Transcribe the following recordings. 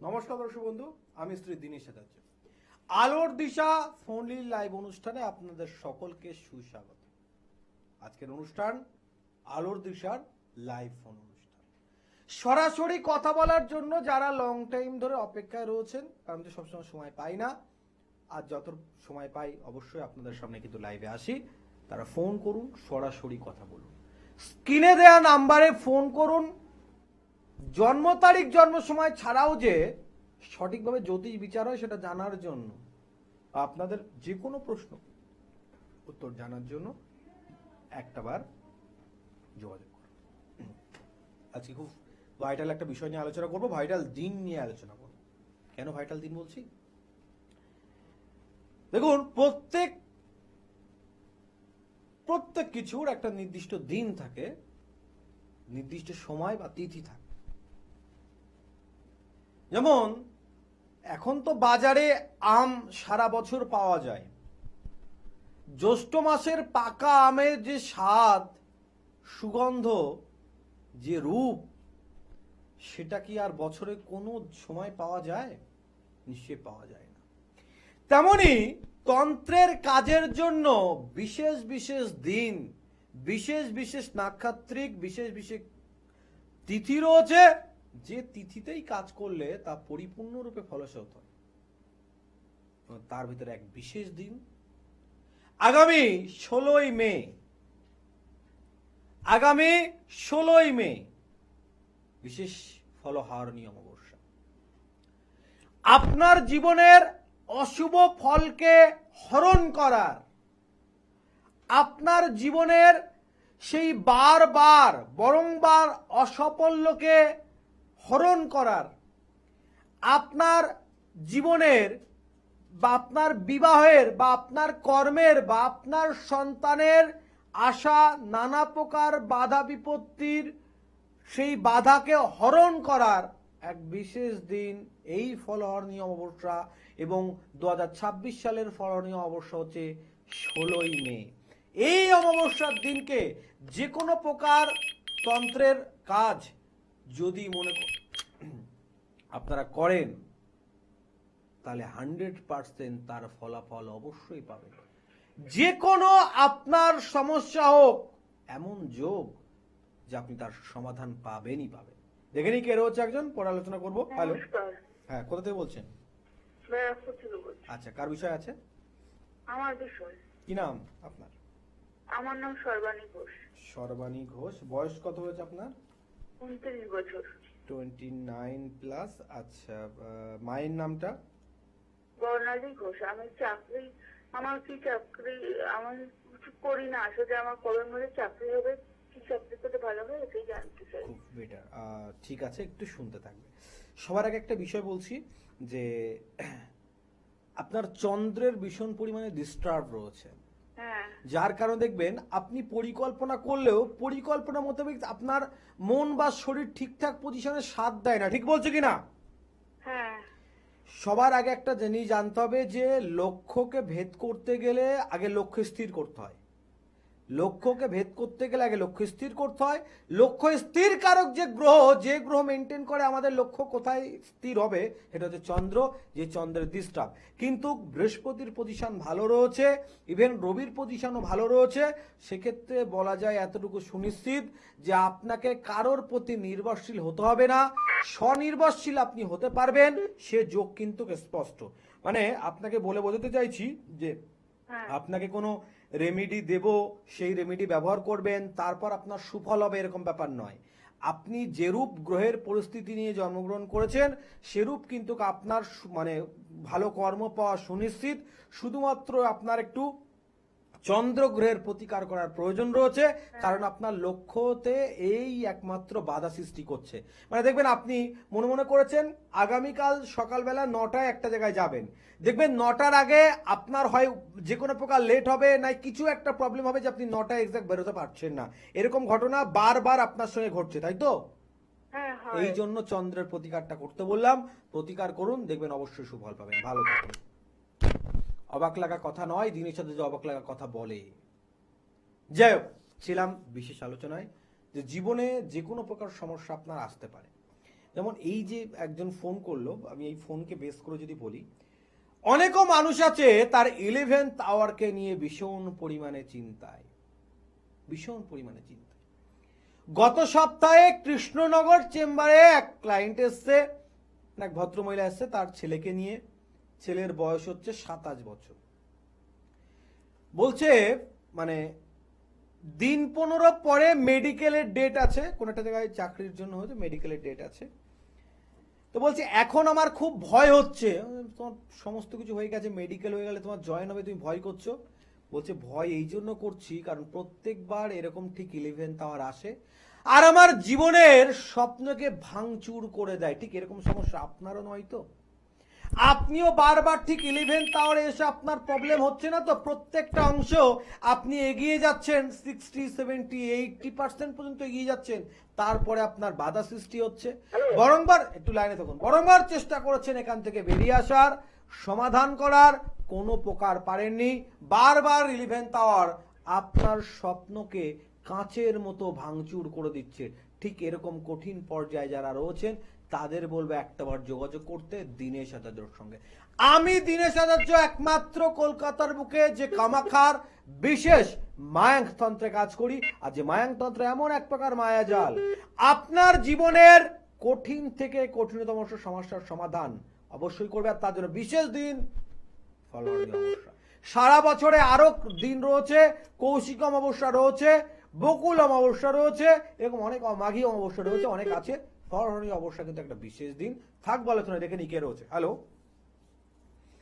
নমস্কার দর্শক বন্ধু, আমি শ্রী দীনেশ আচার্য। আলোর দিশা ফোনলি লাইভ অনুষ্ঠানে আপনাদের সকলকে সুস্বাগত। আজকের অনুষ্ঠান আলোর দিশার লাইভ ফোন অনুষ্ঠান। সরাসরি কথা বলার জন্য যারা লং টাইম ধরে অপেক্ষায় রয়েছেন, আমি তো সবসময় সময় পাই না, আর যত সময় পাই অবশ্যই আপনাদের সামনে কিন্তু লাইভে আসি। তারা ফোন করুন, সরাসরি কথা বলুন, স্ক্রিনে দেওয়া নাম্বারে ফোন করুন। জন্ম তারিখ জন্ম সময় ছাড়াও যে সঠিকভাবে জ্যোতিষ বিচার হয় সেটা জানার জন্য, আপনাদের যে কোনো প্রশ্ন উত্তর জানার জন্য একটাবার যোগাযোগ করুন। আজকে খুব ভাইটাল একটা বিষয় নিয়ে আলোচনা করব, ভাইটাল দিন নিয়ে আলোচনা করব। কেন ভাইটাল দিন বলছি? দেখুন, প্রত্যেক কিছুর একটা নির্দিষ্ট দিন থাকে, নির্দিষ্ট সময় বা তিথি থাকে। যেমন এখন তো বাজারে আম সারা বছর পাওয়া যায়। জ্যৈষ্ঠ মাসের পাকা আমের যে স্বাদ, সুগন্ধ, যে রূপ, সেটা কি আর বছরে কোনো সময় পাওয়া যায়? নিশ্চয়ই পাওয়া যায় না। তেমনি তন্ত্রের কাজের জন্য বিশেষ বিশেষ দিন, বিশেষ বিশেষ নাক্ষত্রিক, বিশেষ বিশেষ তিথি রয়েছে, যে তিথিতেই কাজ করলে তা পরিপূর্ণরূপে ফলপ্রসূ হয়। তার ভিতরে এক বিশেষ দিন আগামী 16ই মে বিশেষ ফলহারণীয় অমাবস্যা। আপনার জীবনের অশুভ ফলকে হরণ করার, আপনার জীবনের সেই বারবার বরংবার অসাফল্যকে হরণ করার, আপনার জীবনের বা আপনার বিবাহের বা আপনার কর্মের বা আপনার সন্তানের আশা নানা প্রকার বাধা বিপত্তির সেই বাধাকে হরণ করার এক বিশেষ দিন এই ফলহারণীয় অমাবস্যা। এবং 2026 সালের ফলহারণীয় অমাবস্যা হচ্ছে 16ই মে। এই অমাবস্যার দিনকে যে কোনো প্রকার তন্ত্রের কাজ যদি আপনারা করেন, তাহলে 100% তার ফলাফল অবশ্যই পাবেন। যে কোনো আপনার সমস্যা হোক, এমন যোগ যে আপনি তার সমাধান পাবেনই পাবেন। দেখে নি কে রয়েছে একজন, পরে আলোচনা করবো। হ্যালো, হ্যাঁ, কোথা থেকে বলছেন? আচ্ছা, কার বিষয় আছে? আমার বিষয়। কি নাম আপনার? আমার নাম সর্বাণী ঘোষ। সর্বাণী ঘোষ। বয়স কত হয়েছে আপনার? 29 বছর। 29 প্লাস। আচ্ছা, মায়ের নামটা? বর্ণালী ঘোষ। আমার কি চাকরি, আমি কিছু করি না আসলে। আমার কবের মধ্যে চাকরি হবে, কি চাকরি করতে ভালো হয় এটাই জানতে চাই। খুব বেটার। ঠিক আছে, একটু শুনতে থাকবে। সবার আগে একটা বিষয় বলছি যে আপনার চন্দ্রের ভীষণ পরিমাণে ডিস্টার্ব রয়েছে, যার কারণে দেখবেন আপনি পরিকল্পনা করলেও পরিকল্পনা মোতাবেক আপনার মন বা শরীর ঠিকঠাক পজিশনে সাথ দেয় না। ঠিক বলছো কিনা? হ্যাঁ। সবার আগে একটা জিনিস জানতে হবে যে লক্ষ্যকে ভেদ করতে গেলে আগে লক্ষ্য স্থির করতে হয়। লক্ষ্যকে ভেদ করতে গেলে আগে লক্ষ্য স্থির করতে হয়। লক্ষ্য স্থির কারক যে গ্রহ মেনটেন করে আমাদের লক্ষ্য কোথায় স্থির হবে, সেটা হচ্ছে চন্দ্র। যে চন্দ্রের ডিস্টার্ব, কিন্তু বৃহস্পতির পজিশন ভালো রয়েছে, ইভেন রবির পজিশনও ভালো রয়েছে। সেক্ষেত্রে বলা যায় এতটুকু সুনিশ্চিত যে আপনাকে কারোর প্রতি নির্ভরশীল হতে হবে না, স্বনির্ভরশীল আপনি হতে পারবেন। সে যোগ কিন্তু স্পষ্ট। মানে আপনাকে বলে বোঝাতে চাইছি যে আপনাকে কোনো রেমেডি দেব, সেই রেমেডি ব্যবহার করবেন, তারপর আপনার সুফল হবে, এরকম ব্যাপার নয়। আপনি যেরূপ গ্রহের পরিস্থিতি নিয়ে জন্মগ্রহণ করেছেন সেরূপ কিন্তু আপনার মানে ভালো কর্ম পাওয়া সুনিশ্চিত। শুধুমাত্র আপনার একটু চন্দ্র গ্রহের প্রতিকার করার প্রয়োজন রয়েছে, কারণ আপনার লক্ষ্যতে এই একমাত্র বাধা সৃষ্টি করছে। মানে দেখবেন আপনি মনে মনে করেছেন আগামীকাল সকালবেলা 9টায় একটা জায়গায় যাবেন, দেখবেন 9টার আগে আপনার হয় যে কোনো প্রকার লেট হবে, নাই কিছু একটা প্রবলেম হবে যে আপনি 9টায় এক্সাক্ট বেরোতে পারছেন না। এরকম ঘটনা বারবার আপনার সঙ্গে ঘটছে, তাই তো? এই জন্য চন্দ্রের প্রতিকারটা করতে বললাম। প্রতিকার করুন, দেখবেন অবশ্যই সুফল পাবেন। ভালো থাকুন। অবাক লাগা কথা নয়, দিনের সাথে যে অবাক লাগা কথা বলে। যাই হোক, ছিলাম বিশেষ আলোচনায় যে জীবনে যে কোনো প্রকার সমস্যা আপনার আসতে পারে। যেমন এই যে একজন ফোন করলো, আমি এই ফোনকে বেস করে যদি বলি, অনেকও মানুষ আছে তার 11th আওয়ারকে নিয়ে ভীষণ পরিমাণে চিন্তায়। গত সপ্তাহে কৃষ্ণনগর চেম্বারে এক ক্লায়েন্ট এসছে, এক ভদ্রমহিলা এসছে তার ছেলেকে নিয়ে। ছেলের বয়স হচ্ছে 27 বছর। বলছে মানে দিন 15 পরে মেডিকেলের ডেট আছে, কোন একটা জায়গায় চাকরির জন্য হয়তো মেডিকেলের ডেট আছে। তো বলছে এখন আমার খুব ভয় হচ্ছে। তোমার সমস্ত কিছু হয়ে গেছে, মেডিকেল হয়ে গেলে তোমার জয়েন হবে, তুমি ভয় করছো? বলছে ভয় এই জন্য করছি কারণ প্রত্যেকবার এরকম ঠিক 11th আওয়ার আসে আর আমার জীবনের স্বপ্নকে ভাঙচুর করে দেয়। ঠিক এরকম সমস্যা আপনারও নয় তো? আপনিও বারবার ঠিক 11th আওয়ারে এসে আপনার প্রবলেম হচ্ছে না তো? প্রত্যেকটা অংশ আপনি এগিয়ে যাচ্ছেন, 60, 70, 80% পর্যন্ত এগিয়ে যাচ্ছেন, তারপরে আপনার বাধা সৃষ্টি হচ্ছে। বরংবার একটু লাইনে থাকুন, বরংবার চেষ্টা করেছেন এখান থেকে বেরিয়ে আসার, সমাধান করার, কোনো প্রকার পারেননি। বারবার 11th আওয়ার আপনার স্বপ্নকে কাঁচের মতো ভাঙচুর করে দিচ্ছে। ঠিক এরকম কঠিন পর্যায়ে যারা রয়েছেন তাদের বলবো একটাবার যোগাযোগ করতে দীনেশ আচার্যর সঙ্গে। আমি দীনেশ আচার্য একমাত্র কলকাতার বুকে যে কামাখ্যার বিশেষ মায়াঙ্ক তন্ত্রে কাজ করি। আর যে মায়াঙ্ক তন্ত্র এমন এক প্রকার মায়াজাল, আপনার জীবনের কঠিন থেকে কঠিনতম সমস্যার সমাধান অবশ্যই করবে। আর তার জন্য বিশেষ দিন ফলহারি অমাবস্যা। সারা বছরে আরো দিন রয়েছে, কৌশিক অমাবস্যা রয়েছে, বকুল অমাবস্যা রয়েছে, এরকম অনেক মাঘী অমাবস্যা রয়েছে, অনেক আছে। ফলহারি অমাবস্যা কিন্তু একটা বিশেষ দিন। থাকবো আলোচনায়, দেখে নি কে রয়েছে। হ্যালো,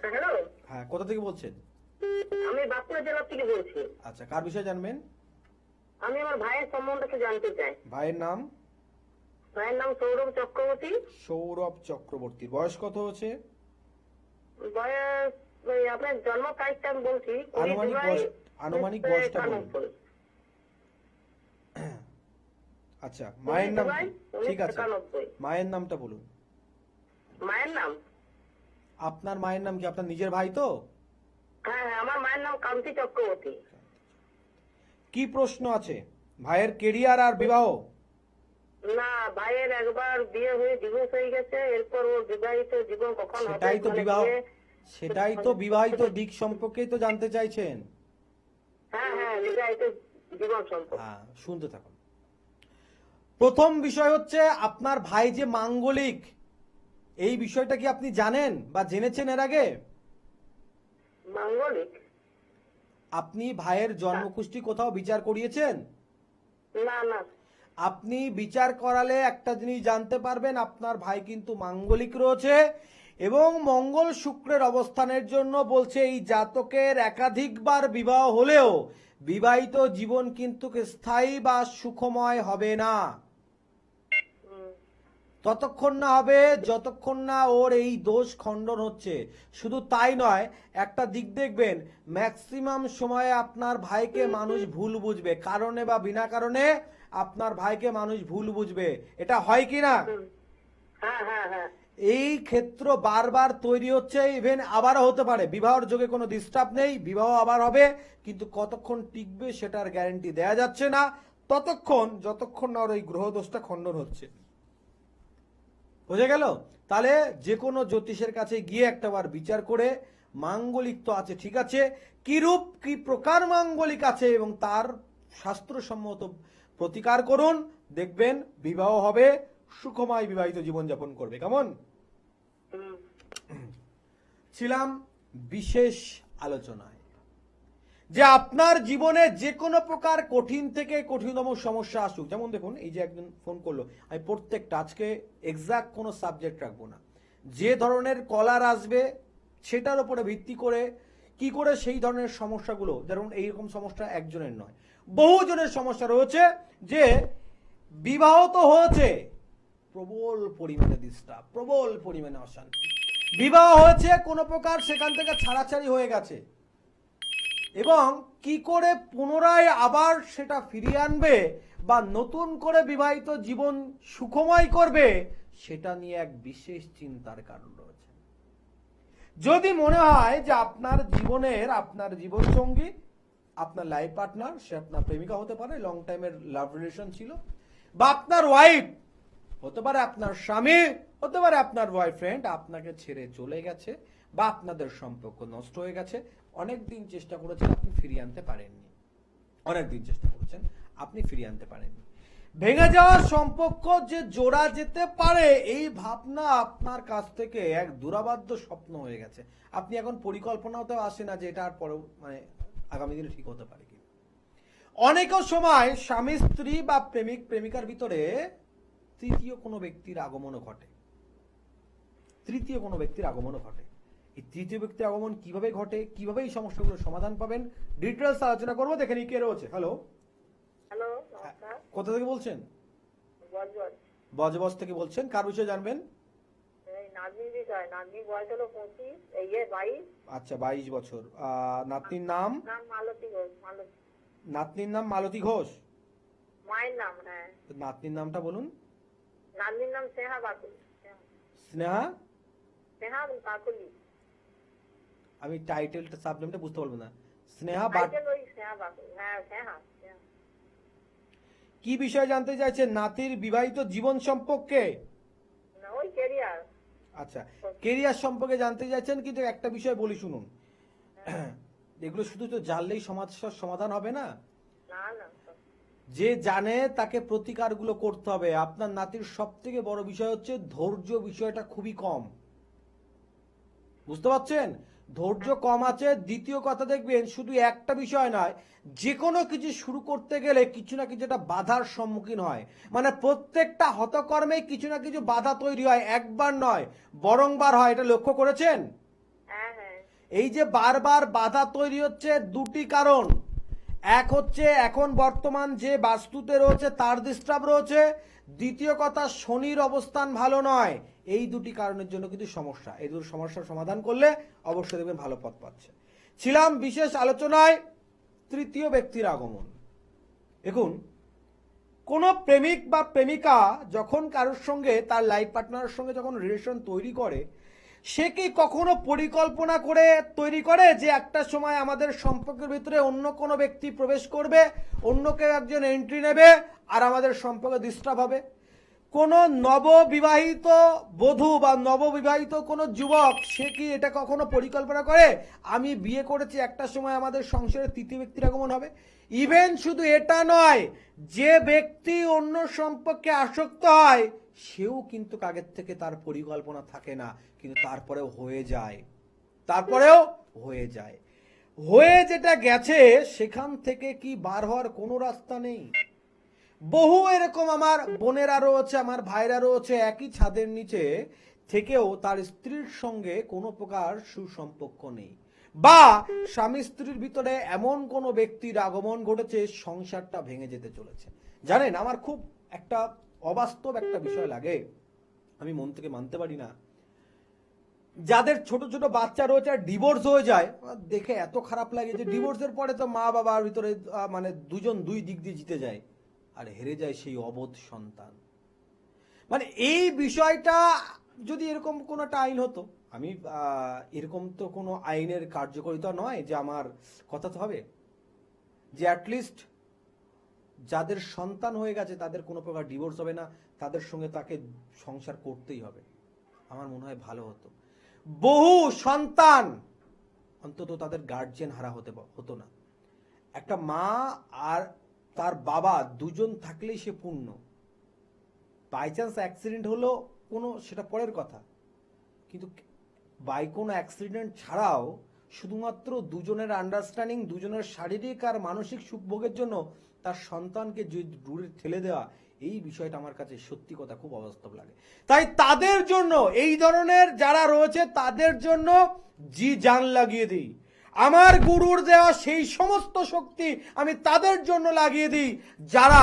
হ্যালো, হ্যাঁ, কোথা থেকে বলছেন? আমি বাঁকুড়া জেলা থেকে বলছি। আচ্ছা, কার বিষয়ে জানবেন? আমি আমার ভাইয়ের সম্বন্ধে জানতে চাই। ভাইয়ের নাম? ভাইয়ের নাম সৌরভ চক্রবর্তী। সৌরভ চক্রবর্তীর বয়স কত হচ্ছে? বয়স আপনার জন্ম তারিখটা আমি বলছি, আনুমানিক বয়সটা বলুন। আচ্ছা, মায়ের নাম? ঠিক আছে, মায়ের নামটা বলুন। মায়ের নাম? আপনার মায়ের নাম কি? আপনার নিজের ভাই তো? হ্যাঁ, আমার মায়ের নাম কান্তি চক্রবর্তী। কি প্রশ্ন আছে? ভাইয়ের কেরিয়ার আর বিবাহ? না, ভাইয়ের একবার বিয়ে হয়ে ডিভোর্স হয়ে গেছে, এরপর ওর বিবাহিত জীবন কখন হবে? সেটাই তো বিবাহিত দিক সম্পর্কেই তো জানতে চাইছেন। হ্যাঁ, বিবাহিত জীবন সম্পর্কে। হ্যাঁ, শুনতে থাকুন। প্রথম বিষয় হচ্ছে আপনার ভাই যে মাঙ্গলিক, এই বিষয়টা কি আপনি জানেন বা জেনেছেন এর আগে? মাঙ্গলিক? আপনি ভাইয়ের জন্মকুষ্টি কোথাও বিচার করিয়েছেন? না। আপনি বিচার করালে একটা জিনিস জানতে পারবেন, আপনার ভাই কিন্তু মাঙ্গলিক রয়েছে এবং মঙ্গল শুক্রের অবস্থানের জন্য বলছে এই জাতকের একাধিকবার বিবাহ হলেও বিবাহিত জীবন কিন্তু স্থায়ী বা সুখময় হবে না। ততক্ষণ না হবে যতক্ষণ না ওর এই দোষ খণ্ডন হচ্ছে। শুধু তাই নয়, একটা দিক দেখবেন, ম্যাক্সিমাম সময়ে আপনার ভাইকে মানুষ ভুল বুঝবে, কারণে বা বিনা কারণে আপনার ভাইকে মানুষ ভুল বুঝবে। এটা হয় কি না? হ্যাঁ। এই ক্ষেত্র বারবার তৈরি হচ্ছে, ইভেন আবারও হতে পারে। বিবাহের যোগে কোনো ডিস্টার্ব নেই, বিবাহ আবার হবে, কিন্তু কতক্ষণ টিকবে সেটার গ্যারান্টি দেয়া যাচ্ছে না, যতক্ষণ না ওর এই গ্রহ দোষটা খণ্ডন হচ্ছে। বুঝে গেল? তাহলে যে কোনো জ্যোতিষের কাছে গিয়ে একটাবার বিচার করে, মাঙ্গলিক তো আছে ঠিক আছে, কি রূপ কি প্রকার মাঙ্গলিক আছে এবং তার শাস্ত্রসম্মত প্রতিকার করুন, দেখবেন বিবাহ হবে, সুখময় বিবাহিত জীবনযাপন করবে। কেমন? ছিলাম বিশেষ আলোচনায় যে আপনার জীবনে যে কোনো প্রকার কঠিন থেকে কঠিনতম সমস্যা আসুক, যেমন দেখুন এই যে একজন ফোন করলো, আমি প্রত্যেকটা আজকে এক্সাক্ট কোনো সাবজেক্ট রাখবো না, যে ধরনের কলার আসবে সেটার উপরে ভিত্তি করে কি করে সেই ধরনের সমস্যাগুলো, যেমন এইরকম সমস্যা একজনের নয়, বহুজনের সমস্যা রয়েছে। যে বিবাহ তো হয়েছে, প্রবল পরিমাণে ডিস্টার্ব, প্রবল পরিমাণে অশান্তি, বিবাহ হয়েছে কোনো প্রকার সেখান থেকে ছাড়াছাড়ি হয়ে গেছে, এবং কি করে পুনরায় আবার সেটা ফিরিয়ে আনবে বা নতুন করে বিবাহিত জীবন সুখময় করবে, সেটা নিয়ে এক বিশেষ চিন্তার কারণ রয়েছে। যদি মনে হয় যে আপনার জীবনের আপনার জীবন সঙ্গী, আপনার লাইফ পার্টনার, সে আপনার প্রেমিকা হতে পারে, লং টাইমের লাভ রিলেশন ছিল, বা আপনার ওয়াইফ হতে পারে আপনার স্বামী, হতে পারে আপনার বয়ফ্রেন্ড আপনাকে ছেড়ে চলে গেছে, বা আপনাদের সম্পর্ক নষ্ট হয়ে গেছে। অনেক দিন চেষ্টা করেছেন, আপনি ফিরিয়ে আনতে পারেননি। অনেক দিন চেষ্টা করেছেন, আপনি ফিরিয়ে আনতে পারেননি। ভেঙে যাওয়ার সম্পর্ক যে জোড়া যেতে পারে, এই ভাবনা আপনার কাছ থেকে এক দুরাবাদ্য স্বপ্ন হয়ে গেছে। আপনি এখন পরিকল্পনাতেও আসে না যে এটা আর পরে মানে আগামী দিনে ঠিক হতে পারে কি। অনেক সময় স্বামী স্ত্রী বা প্রেমিক প্রেমিকার ভিতরে তৃতীয় কোনো ব্যক্তির আগমনও ঘটে। তৃতীয় কোনো ব্যক্তির আগমনও ঘটে। এই তৃতীয় ব্যক্তির আগমন কিভাবে ঘটে, কিভাবে এই সমস্যাগুলোর সমাধান পাবেন, ডিটেলস আলোচনা করবো। দেখে নিই কে রয়েছে। হ্যালো, হ্যালো, নমস্কার। কোথা থেকে বলছেন? বজবজ। বজবজ থেকে বলছেন। কার বিষয়ে জানবেন? এই নাতনির বিষয়। নাতনির বয়স হলো 25, 22। আচ্ছা, 22 বছর। নাতনির নাম? নাম মালতী ঘোষ। মালতী। নাতনির নাম মালতী ঘোষ। মায়ের নাম? হ্যাঁ। নাতনির নামটা বলুন। নাতনির নাম স্নেহা বাকুলি। স্নেহা? স্নেহা বাকুলি। আমি টাইটেলটা সাবনেমটা বুঝতে পারবো না। স্নেহা টাইটেল ওই স্নেহা বাকুলি। হ্যাঁ, স্নেহা। কি বিষয় জানতে চাইছেন? নাতির বিবাহিত জীবন সম্পর্কে? না, ওই ক্যারিয়ার। আচ্ছা, কেরিয়ার সম্পর্কে জানতে চাইছেন। কিন্তু একটা বিষয় বলি শুনুন, এগুলো শুধু তো জানলেই সমস্যার সমাধান হবে না। না না। যে জানে তাকে প্রতিকারগুলো করতে হবে। আপনার নাতির সব থেকে বড় বিষয় হচ্ছে ধৈর্য, বিষয়টা খুবই কম। বুঝতে পারছেন? ধৈর্য কম আছে। দ্বিতীয় কথা, দেখবেন শুধু একটা বিষয় নয়, যে কোনো কিছু শুরু করতে গেলে কিছু না কিছু একটা বাধার সম্মুখীন হয়। মানে প্রত্যেকটা হতকর্মে কিছু না কিছু বাধা তৈরি হয়, একবার নয় বরংবার হয়। এটা লক্ষ্য করেছেন? হ্যাঁ হ্যাঁ। এই যে বারবার বাধা তৈরি হচ্ছে, দুটি কারণ। এক হচ্ছে এখন বর্তমান যে বাস্তুতে রয়েছে তার ডিস্টার্ব রয়েছে। দ্বিতীয় কথা, শনির অবস্থান ভালো নয়। এই দুটি কারণের জন্য কিন্তু সমস্যা। এই দুটি সমস্যার সমাধান করলে অবশ্যই দেখবেন ভালো পথ পাচ্ছে। ছিলাম বিশেষ আলোচনায় তৃতীয় ব্যক্তির আগমন। দেখুন, কোন প্রেমিক বা প্রেমিকা যখন কারোর সঙ্গে, তার লাইফ পার্টনারের সঙ্গে যখন রিলেশন তৈরি করে, সে কি কখনো পরিকল্পনা করে তৈরি করে যে একটা সময় আমাদের সম্পর্কের ভিতরে অন্য কোনো ব্যক্তি প্রবেশ করবে, অন্য কেউ একজন এন্ট্রি নেবে, আর আমাদের সম্পর্ক ডিস্টার্ব হবে? কোন নববিবাহিত বধূ বা নববিবাহিত কোন যুবক সে কি এটা কখনো পরিকল্পনা করে আমি বিয়ে করেছি, একটা সময় আমাদের সংসারে তৃতীয় ব্যক্তির আগমন হবে? ইভেন শুধু এটা নয়, যে ব্যক্তি অন্য সম্পর্কে আসক্ত হয় সেও কিন্তু আগের থেকে তার পরিকল্পনা থাকে না, কিন্তু তারপরেও হয়ে যায়। হয়ে যেটা গেছে সেখান থেকে কি বার হওয়ার কোনো রাস্তা নেই। বহু এরকম আমার বোনেরা রয়েছে, আমার ভাইরা রয়েছে, একই ছাদের নিচে থেকেও তার স্ত্রীর সঙ্গে কোনো প্রকার সুসম্পর্ক নেই, বা স্বামী স্ত্রীর ভিতরে এমন কোনো ব্যক্তির আগমন ঘটেছে সংসারটা ভেঙে যেতে চলেছে। জানেন, আমার খুব একটা অবাস্তব একটা বিষয় লাগে, আমি মন থেকে মানতে পারি না, যাদের ছোট ছোট বাচ্চা রয়েছে আর ডিভোর্স হয়ে যায়, দেখে এত খারাপ লাগে যে ডিভোর্সের পরে তো মা বাবার ভিতরে মানে দুজন দুই দিক দিয়ে জিতে যায়, আর হেরে যায় সেই অবোধ সন্তান। মানে এই বিষয়টা যদি এরকম কোনো একটা আইন হতো, আমি এরকম তো কোনো আইনের কার্যকারিতা নয় যে আমার কথা তো হবে যে অ্যাটলিস্ট যাদের সন্তান হয়ে গেছে তাদের কোনো প্রকার ডিভোর্স হবে না, তাদের সঙ্গে তাকে সংসার করতেই হবে। আমার মনে হয় ভালো হতো। বহু সন্তান অন্তত তাদের গার্জিয়ান হারা হতো না। একটা মা আর তার বাবা দুজন থাকলেই সে পূর্ণ। বাই চান্স অ্যাক্সিডেন্ট হলো কোনো, সেটা পরের কথা, কিন্তু বাই কোনো অ্যাক্সিডেন্ট ছাড়াও শুধুমাত্র দুজনের আন্ডারস্ট্যান্ডিং, দুজনের শারীরিক আর মানসিক সুখভোগের জন্য তার সন্তানকে যে দূরে ঠেলে দেওয়া, এই বিষয়টা আমার কাছে সত্যি কথা খুব অবাস্তব লাগে। তাই তাদের জন্য, এই ধরনের যারা রয়েছে তাদের জন্য জি জান লাগিয়ে দিই। আমার গুরুর দেওয়া সেই সমস্ত শক্তি আমি তাদের জন্য লাগিয়ে দিই যারা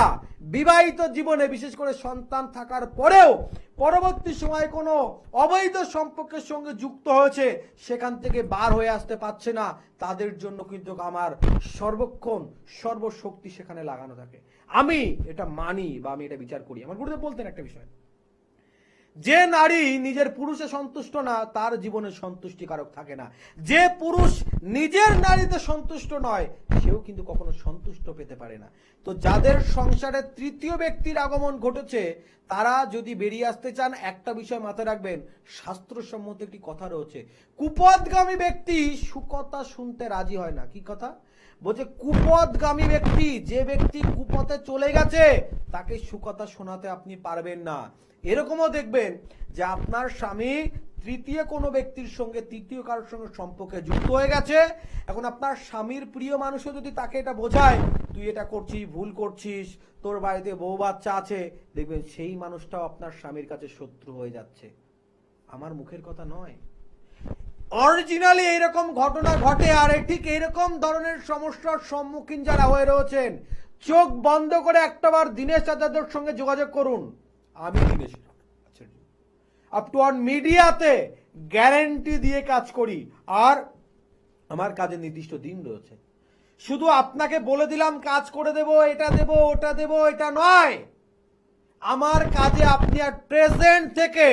বিবাহিত জীবনে, বিশেষ করে সন্তান থাকার পরেও পরবর্তী সময় কোনো অবৈধ সম্পর্কের সঙ্গে যুক্ত হয়েছে, সেখান থেকে বার হয়ে আসতে পারছে না। তাদের জন্য কিন্তু আমার সর্বক্ষণ সর্বশক্তি সেখানে লাগানো থাকে। আমি এটা মানি বা আমি এটা বিচার করি। আমার গুরুদেব বলতেন একটা বিষয় যে নারী নিজের পুরুষে সন্তুষ্ট না তার জীবনে সন্তুষ্টিকারক থাকে না, যে পুরুষ নিজের নারীতে সন্তুষ্ট নয় সেও কিন্তু কখনো সন্তুষ্ট পেতে পারে না। তো যাদের সংসারে তৃতীয় ব্যক্তির আগমন ঘটেছে তারা যদি বেরিয়ে আসতে চান, একটা বিষয় মাথায় রাখবেন, শাস্ত্রসম্মত একটি কথা রয়েছে, কুপথগামী ব্যক্তি সুকথা শুনতে রাজি হয় না। কি কথা বলছে? কুপথগামী ব্যক্তি, যে ব্যক্তি কুপথে চলে গেছে তাকে সুকথা শোনাতে আপনি পারবেন না। এরকমও দেখবেন যে আপনার স্বামী তৃতীয় কোনো ব্যক্তির সঙ্গে, তৃতীয় কারোর সঙ্গে সম্পর্কে যুক্ত হয়ে গেছে। এখন আপনার স্বামীর প্রিয় মানুষও যদি তাকে এটা বোঝায় তুই এটা করছিস, ভুল করছিস, তোর বাড়িতে বউ বাচ্চা আছে, দেখবেন সেই মানুষটাও আপনার স্বামীর কাছে শত্রু হয়ে যাচ্ছে। আমার মুখের কথা নয়, অরিজিনালি এইরকম ঘটনা ঘটে। আর ঠিক এইরকম ধরনের সমস্যার সম্মুখীন যারা হয়ে রয়েছেন, চোখ বন্ধ করে একটাবার দীনেশ আচার্যর সঙ্গে যোগাযোগ করুন। আমি দীনেশ আচার্য আপ টু অন মিডিয়াতে গ্যারেন্টি দিয়ে কাজ করি, আর আমার কাজে নির্দিষ্ট দিন রয়েছে। শুধু আপনাকে বলে দিলাম কাজ করে দেব, এটা দেব, ওটা দেব, এটা নয়। আমার কাজে আপনি আর প্রেজেন্ট থেকে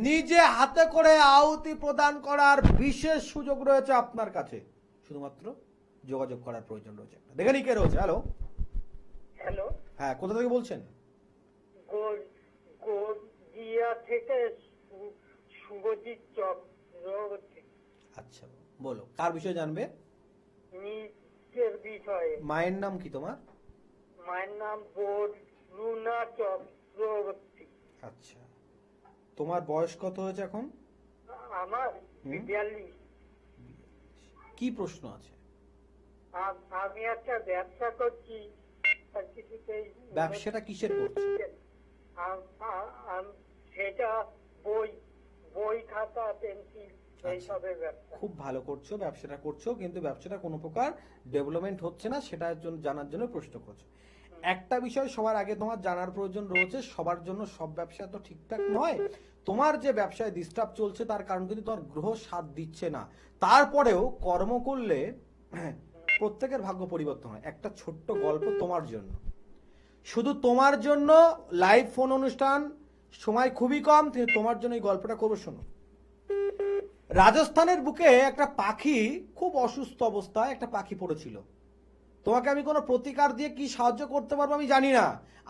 নিজে হাতে করে আহুতি প্রদান করার বিশেষ সুযোগ রয়েছে আপনার কাছে। শুধুমাত্র যোগাযোগ করার প্রয়োজন রয়েছে। দেখে নি কে রয়েছে। হ্যালো, হ্যালো, হ্যাঁ, কোথা থেকে বলছেন? গড়িয়া থেকে শুভজিৎ চক্রবর্তী। আচ্ছা, বলো কার বিষয়ে জানবে? নিজের বিষয়ে। মায়ের নাম কি তোমার? মায়ের নাম রুনা চক্রবর্তী। আচ্ছা, তোমার বয়স কত হয়েছে এখন? আমার 42। কি প্রশ্ন আছে? আমি একটা ব্যবসা করছি, ব্যবসাটা কিসের করছো? সেটা বই খাতা পেন্সিল এইসবের ব্যবসা। খুব ভালো করছো, ব্যবসাটা করছো, কিন্তু ব্যবসাটা কোনো প্রকার ডেভেলপমেন্ট হচ্ছে না, সেটার জন্য জানার জন্য প্রশ্ন করছো। একটা বিষয় সবার আগে তোমার জানার প্রয়োজন রয়েছে, সবার জন্য সব ব্যবসা তো ঠিকঠাক নয়। তোমার যে ব্যবসায় ডিস্টার্ব চলছে তার কারণ কিন্তু তোমার গ্রহ সাথ দিচ্ছে না। তারপরেও কর্ম করলে প্রত্যেকের ভাগ্য পরিবর্তন হয়। একটা ছোট্ট গল্প তোমার জন্য, শুধু তোমার জন্য, লাইভ ফোন অনুষ্ঠান, সময় খুবই কম, তোমার জন্য এই গল্পটা করবো, শোনো। রাজস্থানের বুকে একটা পাখি, খুব অসুস্থ অবস্থায় একটা পাখি পড়েছিল। তোমাকে আমি কোনো প্রতিকার দিয়ে কি সাহায্য করতে পারবো আমি জানি না।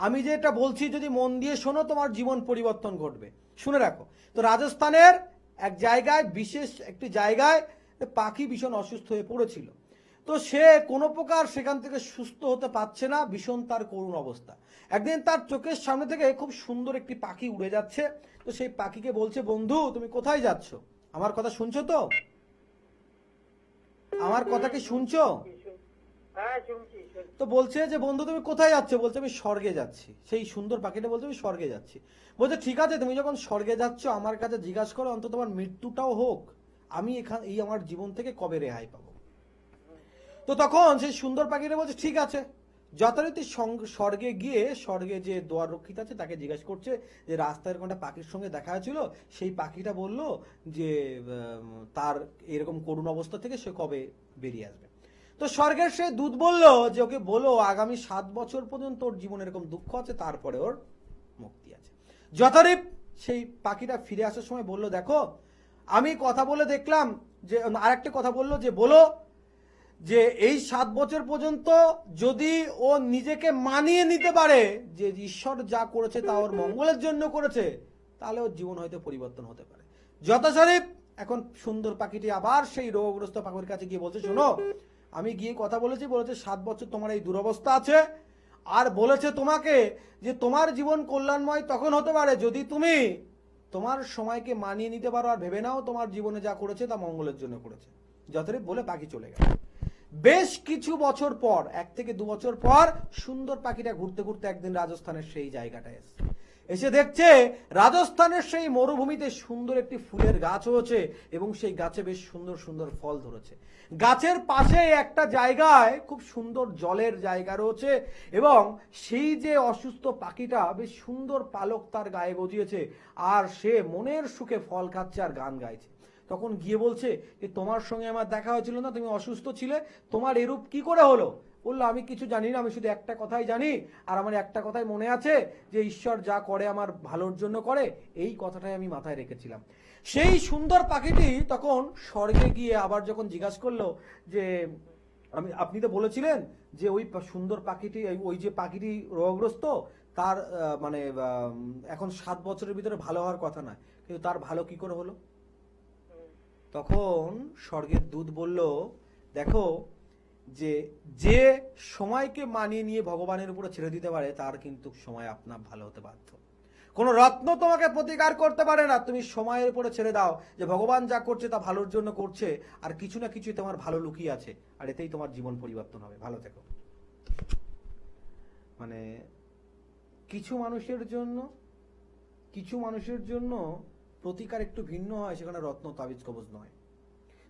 আমি যে এটা বলছি যদি মন দিয়ে শোনো তোমার জীবন পরিবর্তন ঘটবে। শুনে রাখো। তো রাজস্থানের এক জায়গায়, বিশেষ একটি জায়গায় পাখি ভীষণ অসুস্থ হয়ে পড়েছিল। তো সে কোনো প্রকার সেখান থেকে সুস্থ হতে পারছে না, ভীষণ তার করুণ অবস্থা। একদিন তার চোখের সামনে থেকে খুব সুন্দর একটি পাখি উড়ে যাচ্ছে। তো সেই পাখিকে বলছে, বন্ধু তুমি কোথায় যাচ্ছ? আমার কথা শুনছো তো? আমার কথা কি শুনছো? তো বলছে যে বন্ধু তুমি কোথায় যাচ্ছ? বলছে আমি স্বর্গে যাচ্ছি। সেই সুন্দর পাখিটা বলছে আমি স্বর্গে যাচ্ছি। বলছে ঠিক আছে, তুমি যখন স্বর্গে যাচ্ছ আমার কাছে জিজ্ঞাসা করো অন্তত তোমার মৃত্যুটাও হোক, আমি এখানে এই আমার জীবন থেকে কবে রেহাই পাবো। তো তখন সেই সুন্দর পাখিটা বলছে ঠিক আছে। যথারীতি স্বর্গে গিয়ে, স্বর্গে যে দ্বার রক্ষিত আছে তাকে জিজ্ঞাসা করছে যে রাস্তায় এরকম একটা পাখির সঙ্গে দেখা হয়েছিল। সেই পাখিটা বলল যে তার এরকম করুণ অবস্থা থেকে সে কবে বেরিয়ে আসবে। তো স্বর্গের সে দূত বলল যে ওকে বলো আগামী 7 বছর পর্যন্ত ওর জীবনে এরকম দুঃখ আছে, তারপরে ওর মুক্তি আছে। যথারীপ সেই পাখিটা ফিরে আসার সময় বলল দেখো আমি কথা বলে দেখলাম যে, আরেকটা কথা বললো যে বলো যে এই 7 বছর পর্যন্ত যদি ও নিজেকে মানিয়ে নিতে পারে যে ঈশ্বর যা করেছে তা ওর মঙ্গলের জন্য করেছে, তাহলে ওর জীবন হয়তো পরিবর্তন হতে পারে। যথাশরীফ এখন সুন্দর পাখিটি আবার সেই রোগগ্রস্ত পাখির কাছে গিয়ে বলছে শোনো আমি গিয়ে কথা বলেছি, বলেছে 7 বছর তোমার এই দুরবস্থা আছে, আর বলেছে তোমাকে যে তোমার জীবন কল্যাণময় তখন হতে পারে যদি তুমি তোমার সময়কে মানিয়ে নিতে পারো আর ভেবে নাও তোমার জীবনে যা করেছে তা মঙ্গলের জন্য করেছে। যথারীফ বলে পাখি চলে গেল। বেশ কিছু বছর পর, 1 থেকে 2 বছর পর, সুন্দর পাখিটা ঘুরতে ঘুরতে একদিন রাজস্থানের সেই জায়গাটায় এসে দেখছে রাজস্থানের সেই মরুভূমিতে সুন্দর একটি ফুলের গাছ হয়েছে এবং সেই গাছে বেশ সুন্দর সুন্দর ফল ধরেছে। গাছের পাশে একটা জায়গায় খুব সুন্দর জলের জায়গা রয়েছে এবং সেই যে অসুস্থ পাখিটা বেশ সুন্দর পালক তার গায়ে গজিয়েছে আর সে মনের সুখে ফল খাচ্ছে আর গান গাইছে। তখন গিয়ে বলছে যে তোমার সঙ্গে আমার দেখা হয়েছিল না, তুমি অসুস্থ ছিলে, তোমার এরূপ কি করে হলো? বললো আমি কিছু জানি না, আমি শুধু একটা কথাই জানি, আর আমার একটা কথাই মনে আছে যে ঈশ্বর যা করে আমার ভালোর জন্য করে, এই কথাটাই আমি মাথায় রেখেছিলাম। সেই সুন্দর পাখিটি তখন স্বর্গে গিয়ে আবার যখন জিজ্ঞাসা করলো যে আপনি তো বলেছিলেন যে ওই সুন্দর পাখিটি, ওই যে পাখিটি রোগগ্রস্ত, তার মানে এখন 7 বছরের ভিতরে ভালো হওয়ার কথা নয়, কিন্তু তার ভালো কি করে হলো? তখন স্বর্গের দূত বলল, দেখো যে যে সময়কে মানিয়ে নিয়ে ভগবানের উপরে ছেড়ে দিতে পারে তার কিন্তু সময় আপনার ভালো হতে বাধ্য। কোন রত্ন তোমাকে প্রতিকার করতে পারে না, তুমি সময়ের উপরে ছেড়ে দাও যে ভগবান যা করছে তা ভালোর জন্য করছে, আর কিছু না কিছু তোমার ভালো লুকিয়ে আছে, আর এতেই তোমার জীবন পরিবর্তন হবে। ভালো থেকো। মানে কিছু মানুষের জন্য প্রতিকার একটু ভিন্ন হয়, সেখানে রত্ন তাবিজ কবজ নয়,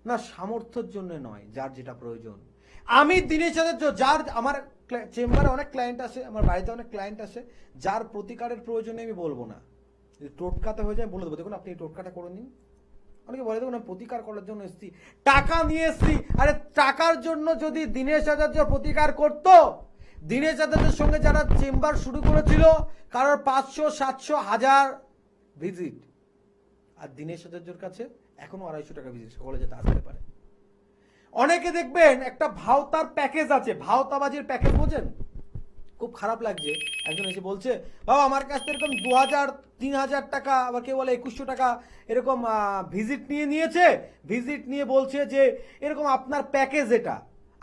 না সামর্থ্যের জন্য নয়, যার যেটা প্রয়োজন। আমি দিনের সাথে যার, আমার চেম্বারে অনেক ক্লায়েন্ট আসে, আমার বাড়িতে অনেক ক্লায়েন্ট আসে, যার প্রতিকারের প্রয়োজনে আমি বলবো না, যদি টোটকাতে হয়ে যায় বলে দেবো, দেখুন আপনি এই টোটকাটা করে নিন। অনেকে বলে দেখুন আমি প্রতিকার করার জন্য এসেছি, টাকা নিয়ে এসেছি। আরে টাকার জন্য যদি দীনেশ আচার্য প্রতিকার করতো, দীনেশ আচার্যের সঙ্গে যারা চেম্বার শুরু করেছিল কারোর 500, 700, 1000 ভিজিট, আর দীনেশ আচার্যর কাছে এখনো 250 টাকা ভিজিট, সকলে যেতে আসতে পারে। অনেকে দেখবেন একটা ভাওতার প্যাকেজ আছে, ভাওতাবাজির প্যাকেজ বোঝেন? খুব খারাপ লাগছে, একজন এসে বলছে বাবা আমার কাছ থেকে এরকম 2000, 3000 টাকা, আবার কেউ বলে 2100 টাকা এরকম ভিজিট নিয়েছে, ভিজিট নিয়ে বলছে যে এরকম আপনার প্যাকেজ এটা।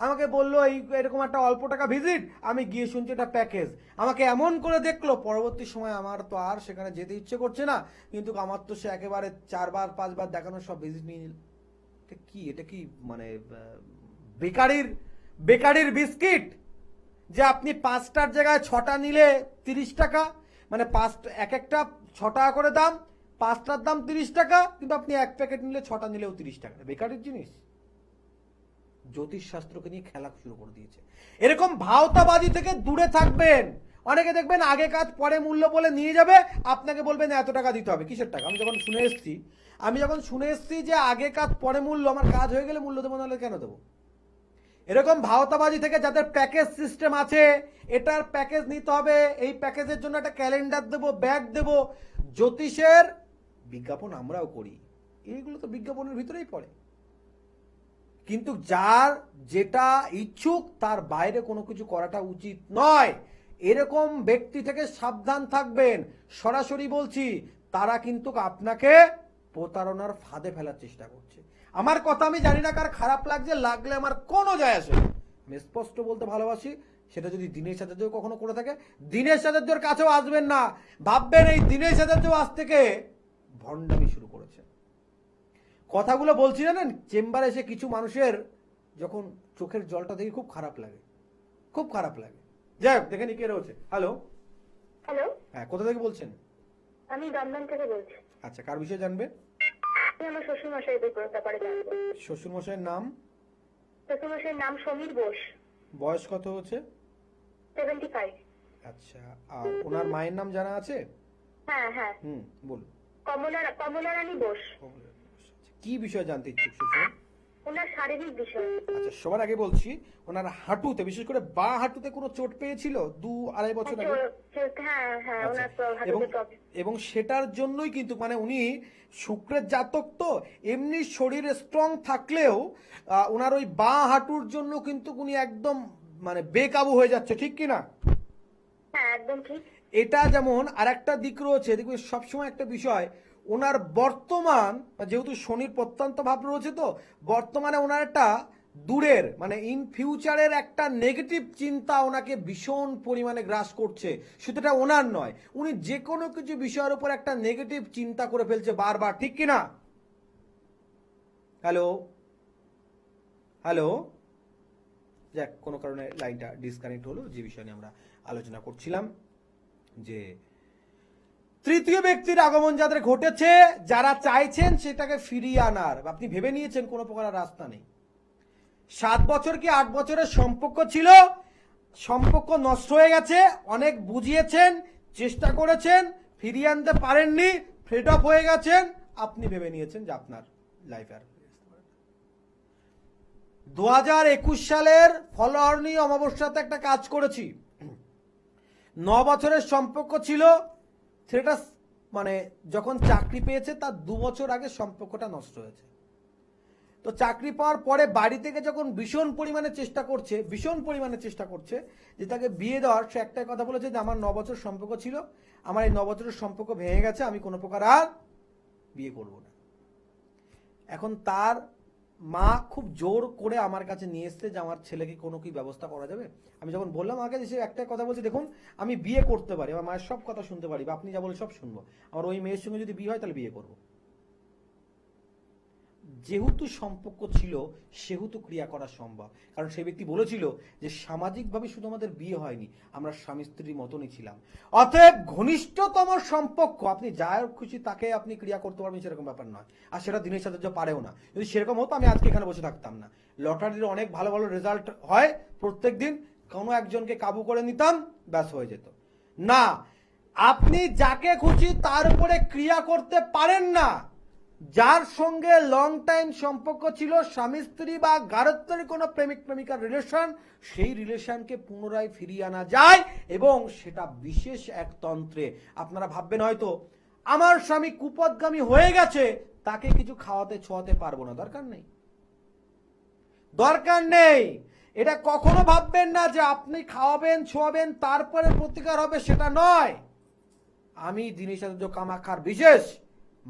আমাকে বললো এরকম একটা অল্প টাকা ভিজিট, আমি গিয়ে শুনছি এটা প্যাকেজ। আমাকে এমন করে দেখলো, পরবর্তী সময় আমার তো আর সেখানে যেতে ইচ্ছে করছে না, কিন্তু আমার তো সে একেবারে 4 বার 5 বার দেখানো সব ভিজিট নিয়ে নিল। এটা কি মানে বেকারির বিস্কিট, যে আপনি 5টার জায়গায় 6টা নিলে 30 টাকা, মানে এক একটা 6 টাকা করে দাম, 5টার দাম 30 টাকা, কিন্তু আপনি এক প্যাকেট নিলে 6টা নিলেও 30 টাকা। বেকারির জিনিস। জ্যোতিষ শাস্ত্রকে নিয়ে খেলা শুরু করে দিয়েছে। এরকম ভাওতাবাজি থেকে দূরে থাকবেন। অনেকে দেখবেন আগে কাজ পরে মূল্য বলে নিয়ে যাবে, আপনাকে বলবেন এত টাকা দিতে হবে। কিসের টাকা? আমি যখন শুনে এসেছি যে আগে কাজ পরে মূল্য, আমার কাজ হয়ে গেলে মূল্য দেবো, নাহলে কেন দেবো? এরকম ভাওতাবাজি থেকে যাদের প্যাকেজ সিস্টেম আছে, এটার প্যাকেজ নিতে হবে, এই প্যাকেজের জন্য একটা ক্যালেন্ডার দেবো, ব্যাগ দেবো। জ্যোতিষের বিজ্ঞাপন আমরাও করি, এইগুলো তো বিজ্ঞাপনের ভিতরেই পড়ে। কিন্তু যার যেটা ইচ্ছুক তার বাইরে কোনো কিছু করাটা উচিত নয়। এরকম ব্যক্তি থেকে সাবধান থাকবেন। সরাসরি বলছি, তারা কিন্তু আপনাকে প্রতারণার ফাঁদে ফেলার চেষ্টা করছে। আমার কথা আমি জানি না কার খারাপ লাগলে আমার কোনো যায় আসে না। আমি স্পষ্ট বলতে ভালোবাসি, সেটা যদি দীনেশ আচার্য কখনো করে থাকে, দীনেশ আচার্যের কাছেও আসবেন না। ভাববেন এই দীনেশ আচার্য আজ থেকে ভণ্ডামি শুরু করেছে। কথাগুলো বলছি জানেন, চেম্বারে এসে কিছু মানুষের যখন চোখের জলটা দেখে খুব খারাপ লাগে। যাই হোক, দেখে নি কে রয়েছে। হ্যালো। হ্যাঁ, কোথা থেকে বলছেন? আমি দমদম থেকে বলছি। আচ্ছা, কার বিষয়ে জানবে? আমার শ্বশুর মশাইদের ব্যাপারে জানবো। শ্বশুর মশাইয়ের নাম? শ্বশুর মশাইয়ের নাম সমীর বোস। বয়স কত হচ্ছে? 75। আচ্ছা, আর ওনার মায়ের নাম জানা আছে? হ্যাঁ। বলুন। কমলা রানী বোস। কি বিষয়ে জানতে ইচ্ছুক শ্বশুর? ওনার শারীরিক বিষয়। আচ্ছা, সবার আগে বলছি, ওনার হাঁটুতে, বিশেষ করে বাঁ হাঁটুতে কোনো চোট পেয়েছিল 2-2.5 বছর আগে? হ্যাঁ, ওনার এবং সেটার জন্যই কিন্তু, মানে উনি শুক্রের জাতক, তো এমনি শরীরে স্ট্রং থাকলেও ওনার ওই বাঁ হাঁটুর জন্য কিন্তু উনি একদম মানে বেকাবু হয়ে যাচ্ছে, ঠিক কি না? হ্যাঁ, একদম ঠিক। এটা যেমন আরেকটা দিক রয়েছে, দেখবে সবসময় একটা বিষয়, ওনার বর্তমান, যেহেতু শনির প্রত্যন্ত ভাব রয়েছে, তো বর্তমানে ওনার একটা দূরের মানে ইন ফিউচারের একটা নেগেটিভ চিন্তা ওনাকে ভীষণ পরিমাণে গ্রাস করছে। শুধু এটা ওনার নয়, উনি যে কোনো কিছু বিষয়ের উপর একটা নেগেটিভ চিন্তা করে ফেলছে বারবার, ঠিক কিনা? হ্যালো। যাক, কোনো কারণে লাইনটা ডিসকানেক্ট হলো। যে বিষয় নিয়ে আমরা আলোচনা করছিলাম, যে তৃতীয় ব্যক্তির আগমন যাদের ঘটেছে, যারা চাইছেন সেটাকে ফিরিয়ে আনার, আপনি ভেবে নিয়েছেন কোনো প্রকার রাস্তা নেই। 7 বছর কি 8 বছরের সম্পর্ক ছিল, সম্পর্ক নষ্ট হয়ে গেছে, অনেক বুঝিয়েছেন, চেষ্টা করেছেন, ফিরিয়ে আনতে পারেননি, ফেড আপ হয়ে গেছেন, আপনি ভেবে নিয়েছেন যে আপনার লাইফ আর 2021 সালের ফলহরণী অমাবস্যাতে একটা কাজ করেছি। 9 বছরের সম্পর্ক ছিল, সেটা মানে যখন চাকরি পেয়েছে তার 2 বছর আগে সম্পর্কটা নষ্ট হয়েছে। তো চাকরি পাওয়ার পরে বাড়ি থেকে যখন ভীষণ পরিমাণে চেষ্টা করছে যে তাকে বিয়ে দেওয়ার, সে একটাই কথা বলেছে যে আমার 9 বছর সম্পর্ক ছিল, আমার এই 9 বছরের সম্পর্ক ভেঙে গেছে, আমি কোনো প্রকার আর বিয়ে করব না। এখন তার মা খুব জোর করে আমার কাছে নিয়ে এসছে যে আমার ছেলেকে কোনো কি ব্যবস্থা করা যাবে। আমি যখন বললাম আমাকে, সে একটা কথা বলছে, দেখুন আমি বিয়ে করতে পারি, আমার মায়ের সব কথা শুনতে পারি, বা আপনি যা বলে সব শুনবো, আমার ওই মেয়ের সঙ্গে যদি বিয়ে হয় তাহলে বিয়ে করবো। যেহেতু সম্পর্ক ছিল সেহেতু ক্রিয়া করা সম্ভব, কারণ সেই ব্যক্তি বলেছিল যে সামাজিকভাবে শুধু আমাদের বিয়ে হয়নি, আমরা স্বামী স্ত্রীর মতনই ছিলাম। অতএব ঘনিষ্ঠতম সম্পর্ক, আপনি যার খুশি তাকে আপনি ক্রিয়া করতে পারবেন সেরকম ব্যাপার নয়, আর সেটা দিনের সাথে পারেও না। যদি সেরকম হতো আমি আজকে এখানে বসে থাকতাম না। লটারির অনেক ভালো ভালো রেজাল্ট হয় প্রত্যেক দিন, কোনো একজনকে কাবু করে নিতাম, ব্যাস হয়ে যেত। না, আপনি যাকে খুশি তার উপরে ক্রিয়া করতে পারেন না। যার সঙ্গে লং টাইম সম্পর্ক ছিল, স্বামী স্ত্রী বা গারস্থের কোনো প্রেমিক প্রেমিকার রিলেশন, সেই রিলেশনকে পুনরায় ফিরিয়ে আনা যায়, এবং সেটা বিশেষ এক তন্ত্রে। আপনারা ভাববেন হয়তো আমার স্বামী কুপথগামী হয়ে গেছে, তাকে কিছু খাওয়াতে ছোঁয়াতে পারবো না, দরকার নেই। এটা কখনো ভাববেন না যে আপনি খাওয়াবেন ছোঁয়াবেন তারপরে প্রতিকার হবে, সেটা নয়। আমি দিনেশ কামাখ্যার বিশেষ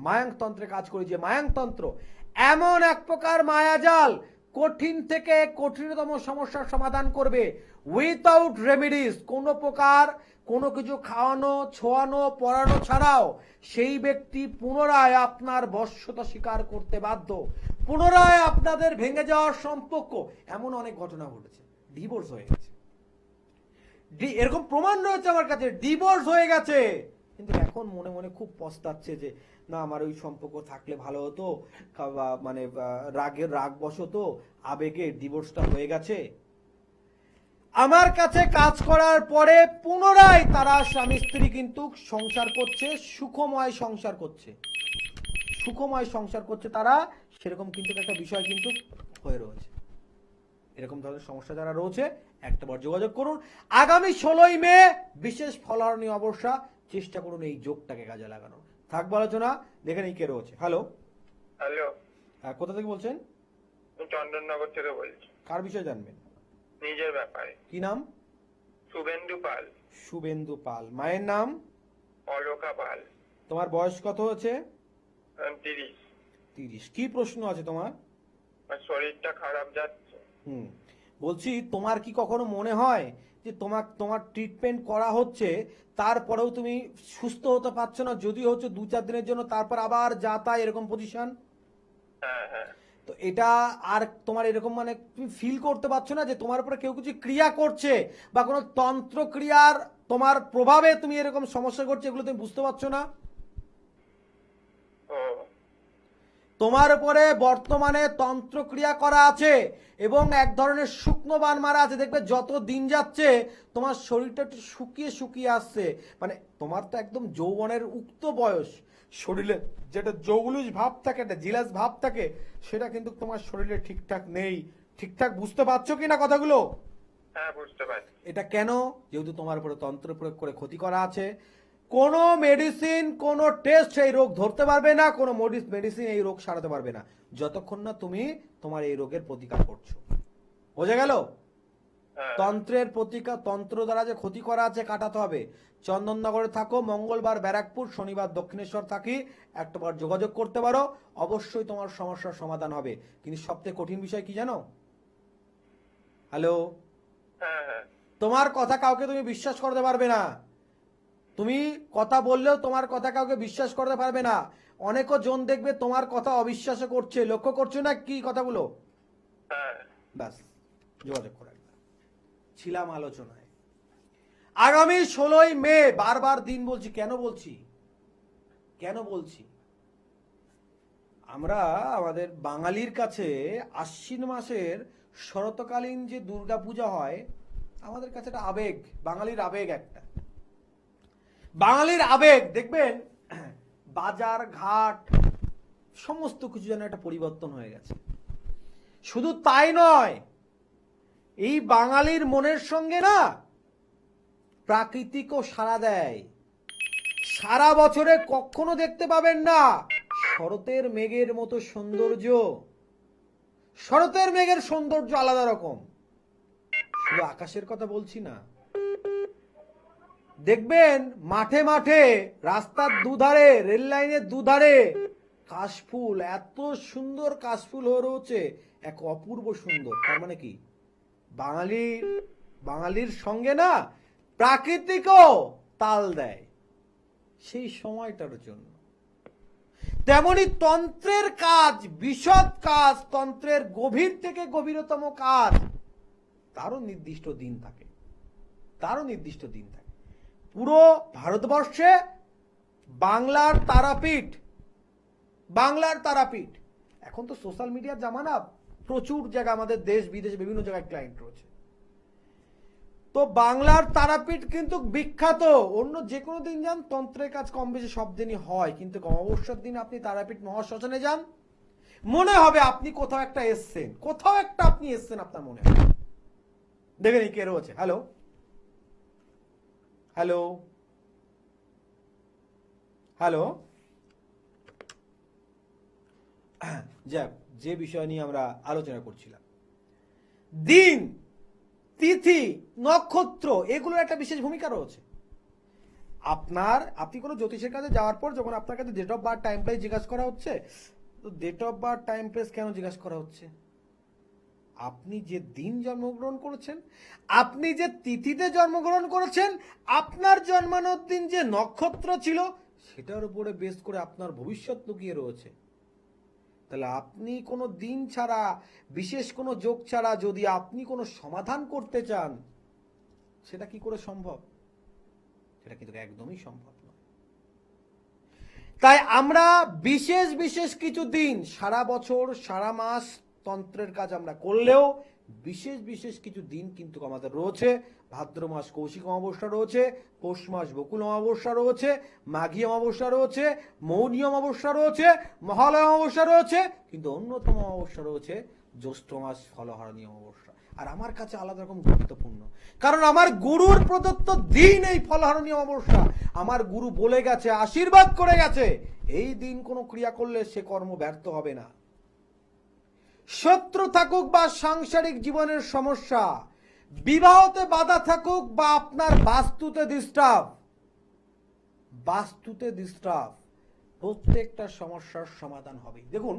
মায়াংতন্ত্রে কাজ করি, যে মায়াংতন্ত্র এমন এক প্রকার মায়াজাল, কঠিন থেকে কঠিনতম সমস্যার সমাধান করবে উইথাউট রেমেডিস। কোনো প্রকার কোনো কিছু খাওয়ানো ছোঁয়ানো পড়ানো ছাড়াও সেই ব্যক্তি পুনরায় আপনার বশ্যতা স্বীকার করতে বাধ্য, পুনরায় আপনাদের ভেঙে যাওয়ার সম্পর্ক। এমন অনেক ঘটনা ঘটেছে, ডিভোর্স হয়ে গেছে, এরকম প্রমাণ রয়েছে আমার কাছে, ডিভোর্স হয়ে গেছে, কিন্তু এখন মনে মনে খুব পস্তাচ্ছে যে না আমার ওই সম্পর্ক থাকলে ভালো হতো, মানে রাগ বশত আবেগে ডিভোর্সটা হয়ে গেছে। আমার কাছে কাজ করার পরে পুনরায় তারা স্বামী স্ত্রী কিন্তু সংসার করছে, সুখময় সংসার করছে তারা, সেরকম কিন্তু একটা বিষয় কিন্তু হয়ে রয়েছে। এরকম ধরনের সমস্যা যারা রয়েছে একটাবার যোগাযোগ করুন। আগামী 16ই মে বিশেষ ফলহারণী অমাবস্যা, চেষ্টা করুন এই যোগটাকে কাজে লাগানো। থাকবো আলোচনা, দেখে নেই কে রয়েছে। হ্যালো, কোথা থেকে বলছেন? চন্দননগর থেকে বলছি। কার বিষয়ে জানবেন? নিজের ব্যাপারে। কি নাম? শুভেন্দু পাল। শুভেন্দু পাল। মায়ের নাম? অলোকা পাল। তোমার বয়স কত হয়েছে? 30। 30। কি প্রশ্ন আছে তোমার? শরীরটা খারাপ যাচ্ছে। বলছি তোমার কি কখনো মনে হয় যে তোমার ট্রিটমেন্ট করা হচ্ছে, তারপরেও তুমি সুস্থ হতে পারছো না, যদি হচ্ছে 2-4 দিনের জন্য, তারপর আবার যা তাই এরকম পজিশন? হ্যাঁ। তো এটা আর তোমার এরকম মানে তুমি ফিল করতে পারছো না যে তোমার উপরে কেউ কিছু ক্রিয়া করছে, বা কোনো তন্ত্র ক্রিয়ার তোমার প্রভাবে তুমি এরকম সমস্যা করছে, এগুলো তুমি বুঝতে পারছো না? তোমার উপরে বর্তমানে তন্ত্র ক্রিয়া করা আছে, এবং এক ধরনের শুকনো বান মারা আছে। দেখবে যত দিন যাচ্ছে তোমার শরীরটা একটু শুকিয়ে আসছে, মানে তোমার তো একদম যৌবনের উক্ত বয়স, শরীরে যেটা জৌলুস ভাব থাকে, একটা জিলাস ভাব থাকে, সেটা কিন্তু তোমার শরীরে ঠিকঠাক নেই। ঠিকঠাক বুঝতে পারছো কিনা কথাগুলো? হ্যাঁ, বুঝতে পারছি। এটা কেন? যেহেতু তোমার উপরে তন্ত্র প্রয়োগ করে ক্ষতি করা আছে। কোনো মেডিসিন কোনো টেস্ট এই রোগ ধরতে পারবে না, কোনো মেডিসিন এই রোগ সারাতে পারবে না, যতক্ষণ না তুমি তোমার এই রোগের প্রতিকার করছো। বোঝা গেল? তন্ত্রের প্রতিকার, তন্ত্র দ্বারা যে ক্ষতি করা আছে কাটাতে হবে। চন্দননগরে থাকো, মঙ্গলবার ব্যারাকপুর, শনিবার দক্ষিণেশ্বর থাকি, একটাবার যোগাযোগ করতে পারো, অবশ্যই তোমার সমস্যার সমাধান হবে। কিন্তু সবথেকে কঠিন বিষয় কি জানো? হ্যালো, তোমার কথা কাউকে তুমি বিশ্বাস করতে পারবে না। তুমি কথা বললেও তোমার কথা কাউকে বিশ্বাস করতে পারবে না। অনেকও জন দেখবে তোমার কথা অবিশ্বাস করছে, লক্ষ্য করছো না কি কথাগুলো? ব্যাস, যোগাযোগ করে ছিলাম আলোচনায়। আগামী 16ই মে, বারবার দিন বলছি, কেন বলছি, আমরা আমাদের বাঙালির কাছে আশ্বিন মাসের শরৎকালীন যে দুর্গা পূজা হয়, আমাদের কাছে একটা আবেগ, বাঙালির আবেগ দেখবেন বাজার ঘাট সমস্ত কিছু যেন একটা পরিবর্তন হয়ে গেছে। শুধু তাই নয়, এই বাঙালির মনের সঙ্গে না প্রাকৃতিকও সাড়া দেয়। সারা বছরে কখনো দেখতে পাবেন না শরতের মেঘের মতো সৌন্দর্য। শরতের মেঘের সৌন্দর্য আলাদা রকম। শুধু আকাশের কথা বলছি না, দেখবেন মাঠে মাঠে, রাস্তার দুধারে, রেল লাইনের দুধারে কাশফুল, এত সুন্দর কাশফুল হয়ে রয়েছে, এক অপূর্ব সুন্দর। তার মানে কি, বাঙালির সঙ্গে না প্রাকৃতিকও তাল দেয় সেই সময়টার জন্য। তেমনি তন্ত্রের কাজ, বিশদ কাজ, তন্ত্রের গভীর থেকে গভীরতম কাজ, তারও নির্দিষ্ট দিন থাকে, তারও নির্দিষ্ট দিন থাকে। পুরো ভারতবর্ষে বাংলার তারাপীঠ, এখন তো সোশ্যাল মিডিয়ার জামানা, প্রচুর জায়গা, আমাদের দেশ বিদেশে বিভিন্ন জায়গায় ক্লায়েন্ট রয়েছে। তো বাংলার তারাপীঠ কিন্তু বিখ্যাত। অন্য যে কোনো দিন যান, তন্ত্রের কাজ কম বেশি সব দিনই হয়, কিন্তু অমাবস্যার দিন আপনি তারাপীঠ মহাশ্মশানে যান, মনে হবে আপনি কোথাও একটা এসছেন, আপনার মনে হবে। দেখে নি কে রয়েছে। হ্যালো হ্যালো হ্যালো যাক, যে বিষয় নিয়ে আমরা আলোচনা করছিলাম, দিন, তিথি, নক্ষত্র, এগুলোর একটা বিশেষ ভূমিকা রয়েছে। আপনি কোনো জ্যোতিষের কাছে যাওয়ার পর যখন আপনার কাছে date of birth, time place জিজ্ঞাসা করা হচ্ছে, তো date of birth, time place কেন জিজ্ঞাসা করা হচ্ছে? আপনি যে দিন জন্মগ্রহণ করেছেন, আপনি যে তিথিতে জন্মগ্রহণ করেছেন, আপনার জন্মানোর দিন যে নক্ষত্র ছিল, সেটার উপরে বেস করে আপনার ভবিষ্যৎ লুকিয়ে রয়েছে। তাহলে আপনি কোনো দিন ছাড়া, বিশেষ কোনো যোগ ছাড়া যদি আপনি কোনো সমাধান করতে চান, সেটা কি করে সম্ভব? সেটা কিন্তু একদমই সম্ভব নয়। তাই আমরা বিশেষ কিছু দিন, সারা বছর সারা মাস তন্ত্রের কাজ আমরা করলেও বিশেষ কিছু দিন কিন্তু আমাদের রয়েছে। ভাদ্র মাস কৌশিক অমাবস্যা রয়েছে, পৌষ মাস বকুল অমাবস্যা রয়েছে, মাঘী অমাবস্যা রয়েছে, মৌনী অমাবস্যা রয়েছে, মহালয়া অমাবস্যা রয়েছে, কিন্তু অন্যতম অমাবস্যা রয়েছে জ্যৈষ্ঠ মাস ফলহারণী অমাবস্যা। আর আমার কাছে আলাদা রকম গুরুত্বপূর্ণ, কারণ আমার গুরুর প্রদত্ত দিন এই ফলহারণী অমাবস্যা। আমার গুরু বলে গেছে, আশীর্বাদ করে গেছে, এই দিন কোনো ক্রিয়া করলে সে কর্ম ব্যর্থ হবে না। শত্রু থাকুক বা সাংসারিক জীবনের সমস্যা, বিবাহতে বাধা থাকুক বা আপনার বাস্তুতে ডিস্টার্ব, প্রত্যেকটা সমস্যার সমাধান হবে। দেখুন,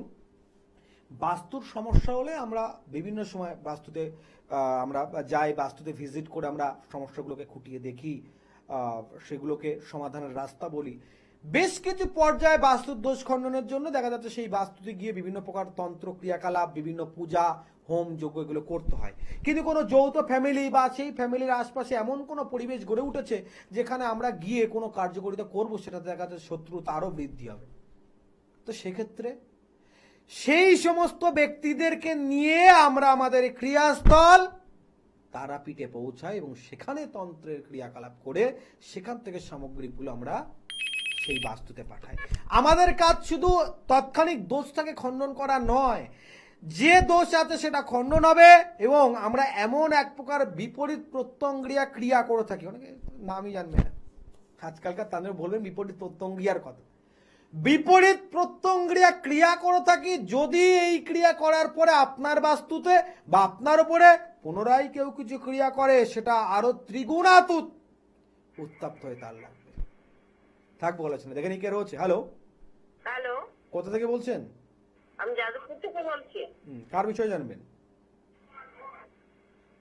বাস্তুর সমস্যা হলে আমরা বিভিন্ন সময় বাস্তুতে আমরা যাই, বাস্তুতে ভিজিট করে আমরা সমস্যাগুলোকে খুঁটিয়ে দেখি, সেগুলোকে সমাধানের রাস্তা বলি। বেশ কিছু পর্যায়ে বাস্তুর দোষ খণ্ডনের জন্য দেখা যাচ্ছে সেই বাস্তুতে গিয়ে বিভিন্ন প্রকার তন্ত্র ক্রিয়াকলাপ, বিভিন্ন পূজা, হোম, যজ্ঞ এগুলো করতে হয়। কিন্তু কোনো যৌথ ফ্যামিলি বা সেই ফ্যামিলির আশপাশে এমন কোনো পরিবেশ গড়ে উঠেছে যেখানে আমরা গিয়ে কোনো কার্যকারিতা করবো, সেটাতে দেখা যাচ্ছে শত্রুতা আরও বৃদ্ধি হবে। তো সেক্ষেত্রে সেই সমস্ত ব্যক্তিদেরকে নিয়ে আমরা আমাদের ক্রিয়াস্থল তারাপীঠে পৌঁছাই এবং সেখানে তন্ত্রের ক্রিয়াকলাপ করে সেখান থেকে সামগ্রীগুলো আমরা সেই বাস্তুতে পাঠাই। আমাদের কাজ শুধু তাৎক্ষণিক দোষটাকে খণ্ডন করা নয়, যে দোষ আছে সেটা খণ্ডন হবে এবং আমরা এমন এক প্রকার বিপরীত প্রত্যঙ্গক্রিয়া ক্রিয়া করে থাকি, অনেকে নামই জানবে না, আজকালকার তাদের বলবেন বিপরীত প্রত্যঙ্গক্রিয়ার কথা। বিপরীত প্রত্যঙ্গক্রিয়া ক্রিয়া করে থাকি, যদি এই ক্রিয়া করার পরে আপনার বাস্তুতে বা আপনার উপরে পুনরায় কেউ কিছু ক্রিয়া করে, সেটা আরো ত্রিগুণাতীত উত্তপ্ত হয়ে তার লাগবে। থাকবো বলেছেন, দেখেন কে রয়েছে। হ্যালো হ্যালো, কোথা থেকে বলছেন? আমি যাদবপুর থেকে বলছি। কার বিষয়ে জানবেন?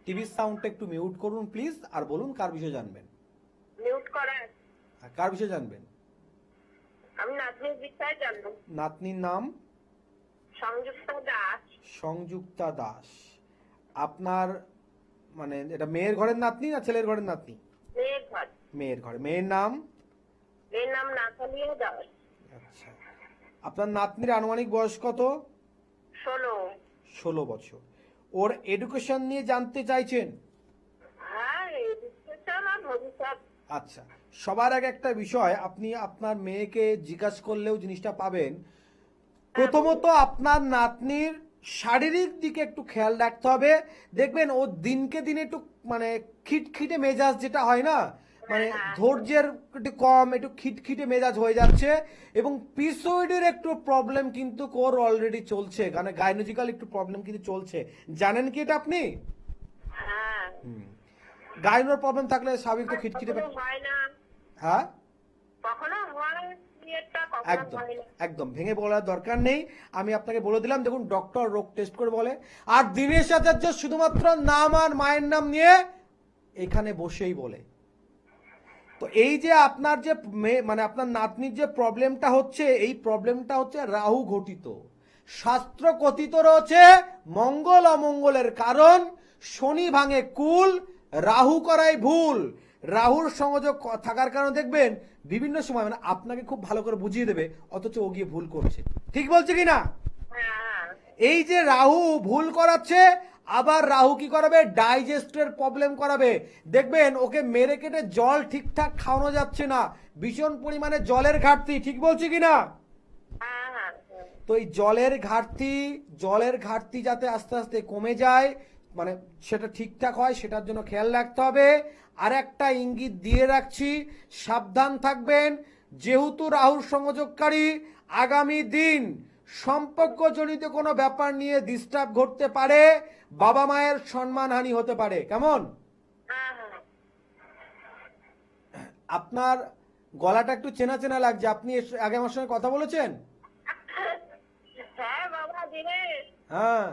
টিভির সাউন্ডটা একটু মিউট করুন প্লিজ, আর বলুন কার বিষয়ে জানবেন। মিউট করেন। কার বিষয়ে জানবেন? আমি নাতনির বিষয়ে জানবো। নাতনির নাম? সংযুক্তা দাস। সংযুক্তা দাস। আপনার মানে এটা মেয়ের ঘরের নাতনি না ছেলের ঘরের নাতনি? মেয়ের ঘর। মেয়ের ঘরে। মেয়ের নাম? মেয়ের নাম নাতালিয়া দাস। আচ্ছা, আপনার নাতনির আনুমানিক বয়স কত? 16 বছর। ওর এডুকেশন নিয়ে জানতে চাইছেন? হ্যাঁ, এডুকেশন আর ভবিষ্যৎ। আচ্ছা, সবার আগে একটা বিষয়, আপনি আপনার মেয়েকে জিজ্ঞাসা করলেও জিনিসটা পাবেন। প্রথমত আপনার নাতনির শারীরিক দিকে একটু খেয়াল রাখতে হবে। দেখবেন ও দিনকে দিনে একটু মানে খিটখিটে মেজাজ যেটা হয় না, মানে ধৈর্যের একটু কম, একটু খিটখিটে মেজাজ হয়ে যাচ্ছে। এবং পিসোইডের একটু প্রবলেম কিন্তু ওর অলরেডি চলছে, মানে গাইনোলজিক্যাল একটু প্রবলেম কিন্তু চলছে। জানেন কি এটা আপনি? হ্যাঁ, গাইনোর প্রবলেম থাকলে স্বাভাবিক তো খিটখিটে। কখনো হয় না, হ্যাঁ, কখনো হয় বিয়েটা, কখনো একদম হয় না। একদম ভেঙে বলার দরকার নেই। আমি আপনাকে বলে দিলাম, দেখুন ডক্টর রোগ টেস্ট করে বলে। আর দীনেশ আচার্য শুধুমাত্র নাম আর মায়ের নাম নিয়ে এখানে বসেই বলে। তো এই যে আপনার যে মানে আপনার নাতনির যে প্রবলেমটা হচ্ছে, এই প্রবলেমটা হচ্ছে রাহু ঘটিত। শাস্ত্র কথিত রয়েছে মঙ্গল অমঙ্গলের কারণ, শনি ভাঙে কুল, রাহু করাই ভুল। রাহুর সংযোগ থাকার কারণে দেখবেন বিভিন্ন সময় মানে আপনাকে খুব ভালো করে বুঝিয়ে দেবে, অথচ ও গিয়ে ভুল করছে। ঠিক বলছে কি না? হ্যাঁ, এই যে রাহু ভুল করাচ্ছে, আবার রাহু কি করাবে, ডাইজেস্টের প্রবলেম করাবে। দেখবেন ওকে মেরে কেটে জল ঠিকঠাক খাওয়ানো যাচ্ছে না, ভীষণ পরিমাণে জলের ঘাটতি। ঠিক বলছি কি না? হ্যাঁ, হ্যাঁ, তো এই জলের ঘাটতি যাতে আস্তে আস্তে কমে যায়, মানে সেটা ঠিকঠাক হয়, সেটার জন্য খেয়াল রাখতে হবে। আর একটা ইঙ্গিত দিয়ে রাখছি, সাবধান থাকবেন। যেহেতু রাহুর সংযোগকারী, আগামী দিন সম্পর্কজনিত কোনো ব্যাপার নিয়ে ডিস্টার্ব ঘটতে পারে, বাবা মায়ের সম্মানহানি হতে পারে। কেমন? হ্যাঁ, হ্যাঁ। আপনার গলাটা একটু চেনা চেনা লাগছে। আপনি আগে আমার সঙ্গে কথা বলেছেন? হ্যাঁ বাবা, দিনেশ, হ্যাঁ,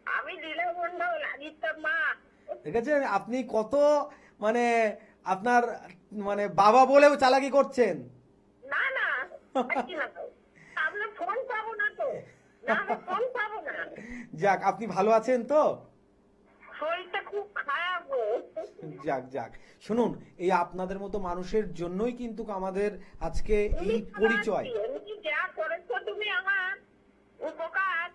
আমি লীলা মন্ডল, আদিত্যর মা। দেখেছেন আপনি কত মানে আপনার মানে বাবা বলেও চালাকি করছেন। না না, কি না তো, আপনার ফোন পাবো না তো, না আমি ফোন পাবো না, যাক, আপনি ভালো আছেন তো? শরীরটা খুব খারাপ গো। যাক যাক, শুনুন, এই আপনাদের মতো মানুষের জন্যই কিন্তু আমাদের আজকে এই পরিচয়। তুমি যা করেছো, তুমি আমার উপকার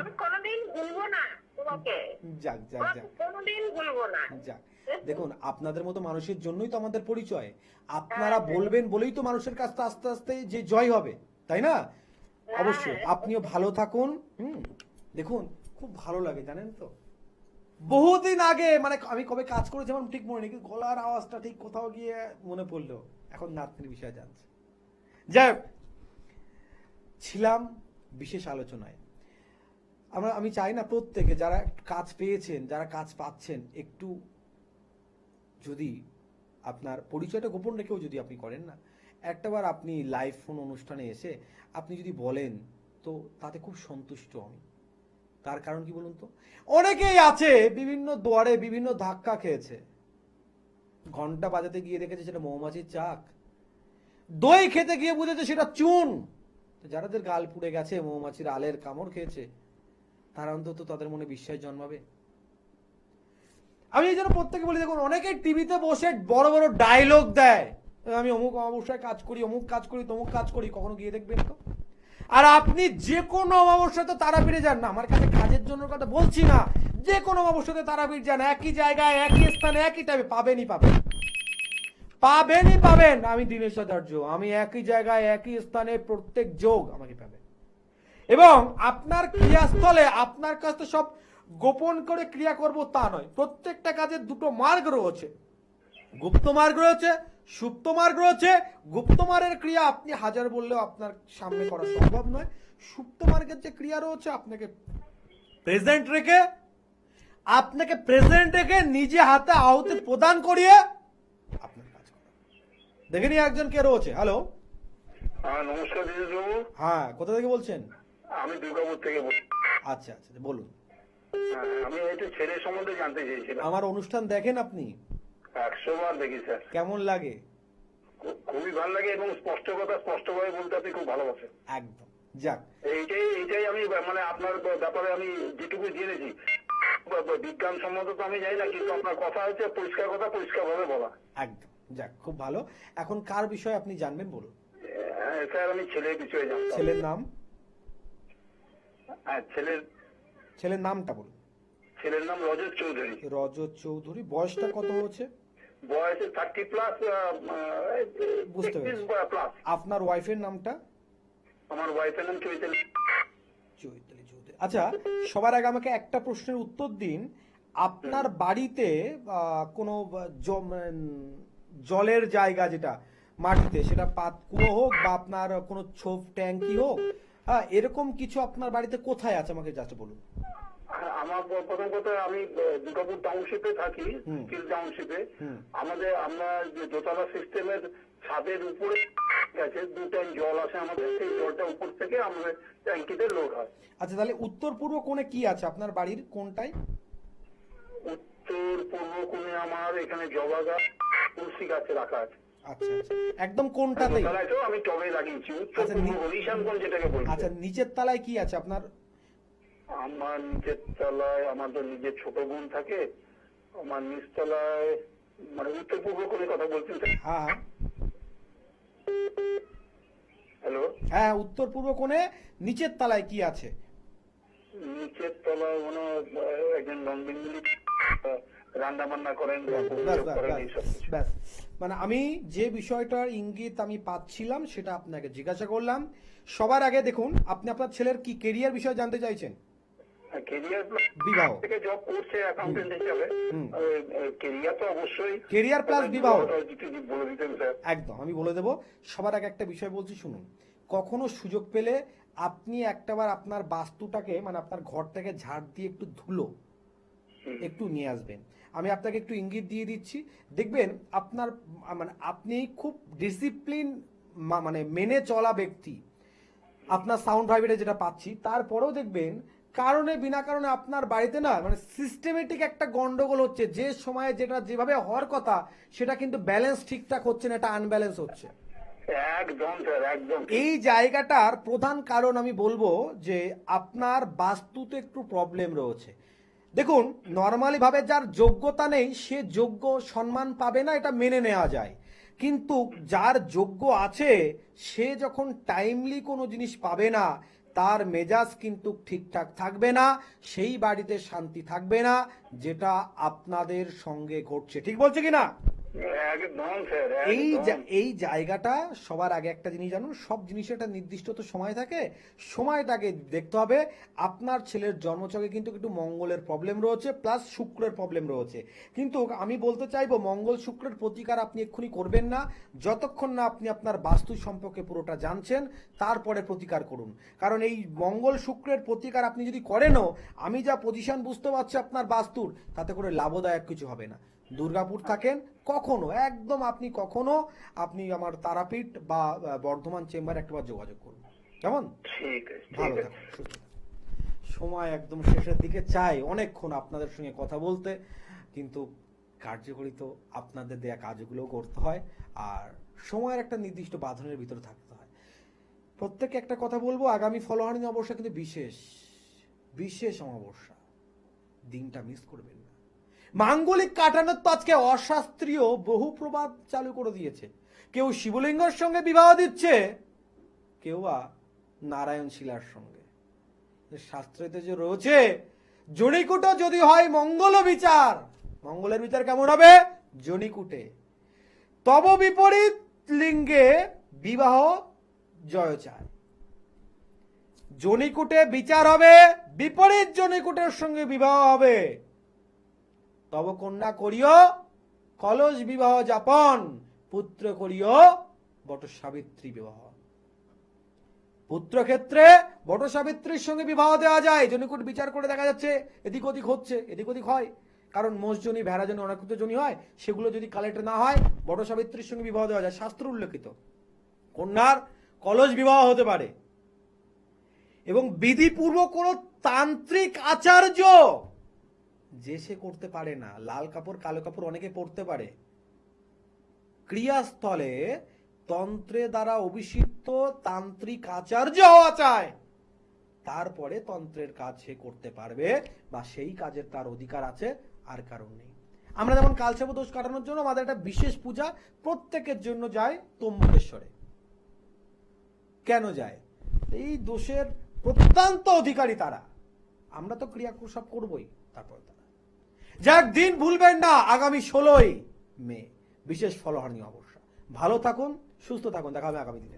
আমি কোনোদিন ভুলবো না তোমাকে, যাক যাক যাক কোনোদিন ভুলবো না। যাক, দেখুন আপনাদের মতো মানুষের জন্যই তো আমাদের পরিচয়। আপনারা বলবেন বলেই তো মানুষের কাছে আস্তে আস্তে যে জয় হবে, তাই না? অবশ্যই আপনিও ভালো থাকুন। দেখুন খুব ভালো লাগে জানেন তো, বহুদিন আগে মানে আমি কবে কাজ করেছি আমার ঠিক মনে নেই, কিন্তু গলার আওয়াজটা ঠিক কোথাও গিয়ে মনে পড়লো। এখন নাতনির বিষয়ে জানছে। যাই হোক, ছিলাম বিশেষ আলোচনায়। আমি চাই না প্রত্যেকে যারা কাজ পেয়েছেন, যারা কাজ পাচ্ছেন, একটু যদি আপনার পরিচয়টা গোপন রেখেও যদি আপনি করেন না, একটাবার আপনি লাইভ ফোন অনুষ্ঠানে এসে আপনি যদি বলেন, তো তাতে খুব সন্তুষ্ট আমি। তার কারণ কি বলুন তো, অনেকেই আছে বিভিন্ন দুয়ারে বিভিন্ন ধাক্কা খেয়েছে, ঘন্টা বাজাতে গিয়ে দেখেছে সেটা মৌমাছির চাক, দই খেতে গিয়ে বুঝেছে সেটা চুন। যারাদের গাল পুড়ে গেছে, মৌমাছির আলের কামড় খেয়েছে, তারা অন্তত তাদের মনে বিশ্বাস জন্মাবে। আমি এই জন্য প্রত্যেকে বলি, দেখুন অনেকে টিভিতে বসে বড় বড় ডায়লগ দেয়, আমি অমুক অমাবস্যায় কাজ করি, অমুক কাজ করি, তমুক কাজ করি, কখনো গিয়ে দেখবেন তো? আর আপনি যে কোনো অমাবস্যাতে তারাপীঠে যান না, আমার কাছে কাজের জন্য কথা বলছি না, যে কোনো অমাবস্যাতে তারাপীঠ যান, একই জায়গায় একই স্থানে একই টাইমে পাবেনই পাবেন, পাবেনই পাবেন। আমি দীনেশ আচার্য, আমি একই জায়গায় একই স্থানে প্রত্যেক যোগ আমাকে পাবেন। এবং আপনার ক্রিয়াস্থলে আপনার কাছে সব গোপন করে ক্রিয়া করব তা নয়, প্রত্যেকটা কাজের দুটো মার্গ রয়েছে, গুপ্ত মার্গ রয়েছে, সুপ্ত মার্গ রয়েছে। গুপ্ত মার্গের ক্রিয়া আপনি হাজার বললেও আপনার সামনে করা সম্ভব নয়। সুপ্ত মার্গের যে ক্রিয়া রয়েছে, আপনাকে প্রেজেন্ট রেখে নিজে হাতে আহুতি প্রদান করিয়ে আপনার কাজ করা। দেখে নিয়ে একজন কে রয়েছে। হ্যালো, হ্যাঁ নমস্কার দিনেশ বাবু, হ্যাঁ, কোথা থেকে বলছেন? আমি দুর্গাপুর থেকে বলছি। আচ্ছা আচ্ছা, বলুন। আমি একটু ছেলের সম্বন্ধে জানতে চেয়েছিলাম। আমার অনুষ্ঠান দেখেন আপনি? 100 বার দেখি স্যার। কেমন লাগে? খুবই ভালো লাগে এবং স্পষ্ট কথা স্পষ্টভাবে বলতে আপনি খুব ভালোবাসেন। একদম। যাক, এইটাই আমি মানে আপনার ব্যাপারে আমি যেটুকু জেনেছি, বিজ্ঞান সম্মত তো আমি জানি না, কিন্তু আপনার কথা হচ্ছে পরিষ্কার কথা পরিষ্কার ভাবে বলা। একদম। যাক, খুব ভালো। এখন কার বিষয়ে আপনি জানবেন বলুন। স্যার আমি ছেলের বিষয়ে জানতাম। ছেলের নাম? হ্যাঁ, ছেলের নামটা বলুন। ছেলের নাম রজত চৌধুরী। রজত চৌধুরী। বয়সটা কত হচ্ছে? বয়সে 30 প্লাস। বুঝতে পেরেছি। প্লাস। আপনার ওয়াইফের নামটা? আমার ওয়াইফের নাম চৈতালি। চৈতালি চৌধুরী। আচ্ছা, সবার আগে আমাকে একটা প্রশ্নের উত্তর দিন। আপনার বাড়িতে কোনো জলের জায়গা যেটা মাটিতে, সেটা পাতকুয়ো হোক বা আপনার কোনো ছোপ ট্যাঙ্কি হোক, হ্যাঁ, এরকম কিছু আপনার বাড়িতে কোথায় আছে আমাকে জাস্ট বলুন। আমার প্রথম কথা, আমি দুর্গাপুর টাউনশিপে থাকি, হুম। স্কিল টাউনশিপে। হুম। আমরা যে দোতলা সিস্টেমের ছাদের উপরে গেছে, 2 ট্যাঙ্ক জল আসে আমাদের, সেই জলটা উপর থেকে আমাদের ট্যাঙ্কিতে লোড হয়। আচ্ছা, তাহলে উত্তর পূর্ব কোণে কি আছে আপনার বাড়ির কোনটায়? উত্তর পূর্ব কোণে আমার এখানে জবা গাছ, তুলসী গাছ রাখা আছে। আচ্ছা আচ্ছা, একদম কোনটাতেই? দোতলায়তেও আমি টবে লাগিয়েছি, উত্তর আচ্ছা, পূর্ব ঈশান কোণ যেটাকে বলছি। আচ্ছা, নিচের তলায় কি আছে আপনার? আমার নিচের তলায় আমার তো নিজের ছোট বোন থাকে। আমার নিচতলায়, মানে উত্তর পূর্ব কোণে কথা বলছেন? হ্যাঁ হ্যাঁ হ্যালো, হ্যাঁ, উত্তর পূর্ব কোণে নিচের তলায় কি আছে? নিচের তলায় মনে হয় একজন নন বেঙ্গলি রান্না বান্না করেন, ব্যাস, অভিযোগ ব্যাস, করেন, ব্যাস, এইসব কিছু। ব্যাস। মানে আমি যে বিষয়টার ইঙ্গিত আমি পাচ্ছিলাম সেটা আপনাকে জিজ্ঞাসা করলাম। সবার আগে দেখুন, আপনি আপনার ছেলের কি কেরিয়ার বিষয়ে জানতে চাইছেন? কেরিয়ার বিবাহ। থেকে জব করছে অ্যাকাউন্টেন্ট হিসাবে। হুম। কেরিয়ার তো অবশ্যই। কেরিয়ার প্লাস বিবাহ। যদি বলে দিতেন স্যার। একদম, আমি বলে দেব। সবার আগে একটা বিষয় বলছি, শুনুন। কখনো সুযোগ পেলে আপনি একটাবার আপনার বাস্তুটাকে, মানে আপনার ঘরটাকে ঝাড় দিয়ে একটু ধুলো একটু নিয়ে আসবেন। আমি আপনাকে একটু ইঙ্গিত দিয়ে দিচ্ছি, দেখবেন আপনার মানে আপনি খুব ডিসিপ্লিন মানে মেনে চলা ব্যক্তি। আপনার সাউন্ড ভাইব্রেটে যেটা পাচ্ছি, তারপরেও দেখবেন কারণে বিনা কারণে আপনার বাড়িতে না মানে সিস্টেমেটিক একটা গন্ডগোল হচ্ছে। যে সময়ে যেটা যেভাবে হওয়ার কথা সেটা কিন্তু ব্যালেন্স ঠিকঠাক হচ্ছে না, এটা আনব্যালেন্স হচ্ছে। একদম স্যার, একদম। এই জায়গাটার প্রধান কারণ আমি বলবো যে আপনার বাস্তুতে একটু প্রবলেম রয়েছে। দেখুন, নর্মালি ভাবে যার যোগ্যতা নেই সে যোগ্য সম্মান পাবে না, এটা মেনে নেওয়া যায়। কিন্তু যার যোগ্য আছে সে যখন টাইমলি কোনো জিনিস পাবে না, তার মেজাজ কিন্তু ঠিকঠাক থাকবে না, সেই বাড়িতে শান্তি থাকবে না, যেটা আপনাদের সঙ্গে ঘটছে। ঠিক বলছে কিনা? একদম স্যার, এই জায়গাটা সবার আগে একটা জিনিস জানুন, সব জিনিসের একটা নির্দিষ্ট তো সময় থাকে। সময়টাকে দেখতে হবে। আপনার ছেলের জন্মছকে কিন্তু একটু মঙ্গলের প্রবলেম রয়েছে, প্লাস শুক্রের প্রবলেম রয়েছে। কিন্তু আমি বলতে চাইবো, মঙ্গল শুক্রের প্রতিকার আপনি এক্ষুনি করবেন না, যতক্ষণ না আপনি আপনার বাস্তু সম্পর্কে পুরোটা জানছেন, তারপরে প্রতিকার করুন। কারণ এই মঙ্গল শুক্রের প্রতিকার আপনি যদি করেনও, আমি যা পজিশন বুঝতে পারছি আপনার বাস্তুর, তাতে করে লাভদায়ক কিছু হবে না। দুর্গাপুর থাকেন, কখনো একদম আপনি আমার তারাপীঠ বা বর্ধমান চেম্বারে একবার যোগাযোগ করুন, কেমন? ঠিক আছে, ভালো ঠিক থাকুন, আছে। সুস্থ থাকুন। সময় একদম শেষের দিকে, চাই অনেকক্ষণ আপনাদের সঙ্গে কথা বলতে, কিন্তু কার্যকরী তো আপনাদের দেয়া কাজগুলো করতে হয়, আর সময়ের একটা নির্দিষ্ট বাঁধনের ভিতরে থাকতে হয়। প্রত্যেককে একটা কথা বলবো, আগামী ফলহারিণী অমাবস্যা কিন্তু বিশেষ বিশেষ অমাবস্যা, দিনটা মিস করবেন না। মাঙ্গলিক কাটানোর তো আজকে অশাস্ত্রীয় বহু প্রবাদ চালু করে দিয়েছে। কেউ শিবলিঙ্গের সঙ্গে বিবাহ দিচ্ছে, কেউ বা নারায়ণ শিলার সঙ্গে। শাস্ত্রেতে যে রয়েছে, জনিকুট যদি হয় মঙ্গল বিচার, মঙ্গলের বিচার কেমন হবে? জনিকুটে। তব বিপরীত লিঙ্গে বিবাহ জয় চায়। জনিকুটে বিচার হবে, বিপরীত জনিকুটের সঙ্গে বিবাহ হবে। তব কন্যা করিও কলস বিবাহ যাপন, পুত্র করিও বট সাবিত্রী বিবাহ। পুত্র ক্ষেত্রে বট সাবিত্রীর সঙ্গে বিবাহ দেওয়া যায়। জনিকুট বিচার করে দেখা যাচ্ছে এদিক ওদিক হচ্ছে, এদিক ওদিক হয়, কারণ মোষজনী ভেড়াজনী অনাকৃত জনী হয়, সেগুলো যদি কালেক্ট না হয় বট সাবিত্রীর সঙ্গে বিবাহ দেওয়া যায়। শাস্ত্র উল্লেখিত কন্যার কলস বিবাহ হতে পারে। এবং বিধিপূর্বক কোন তান্ত্রিক আচার্য যে সে করতে পারে না। লাল কাপড় কালো কাপড় অনেকে পরতে পারে, ক্রিয়াস্থলে তন্ত্রে দ্বারা অভিষিক্ত তান্ত্রিক আচার্য হওয়া চায়, তারপরে তন্ত্রের কাজ সে করতে পারবে, বা সেই কাজের তার অধিকার আছে, আর কারণ নেই। আমরা যেমন কালসর্প দোষ কাটানোর জন্য আমাদের একটা বিশেষ পূজা প্রত্যেকের জন্য যায় ত্রম্বকেশ্বরে। কেন যায়? এই দোষের প্রত্যন্ত অধিকারী তারা। আমরা তো ক্রিয়া সব করবই, তারপরে তারা। যাক, দিন ভুলবেন না, আগামী 16ই মে বিশেষ ফলহারিণী অমাবস্যা। ভালো থাকুন, সুস্থ থাকুন, দেখা হবে আগামী দিনে।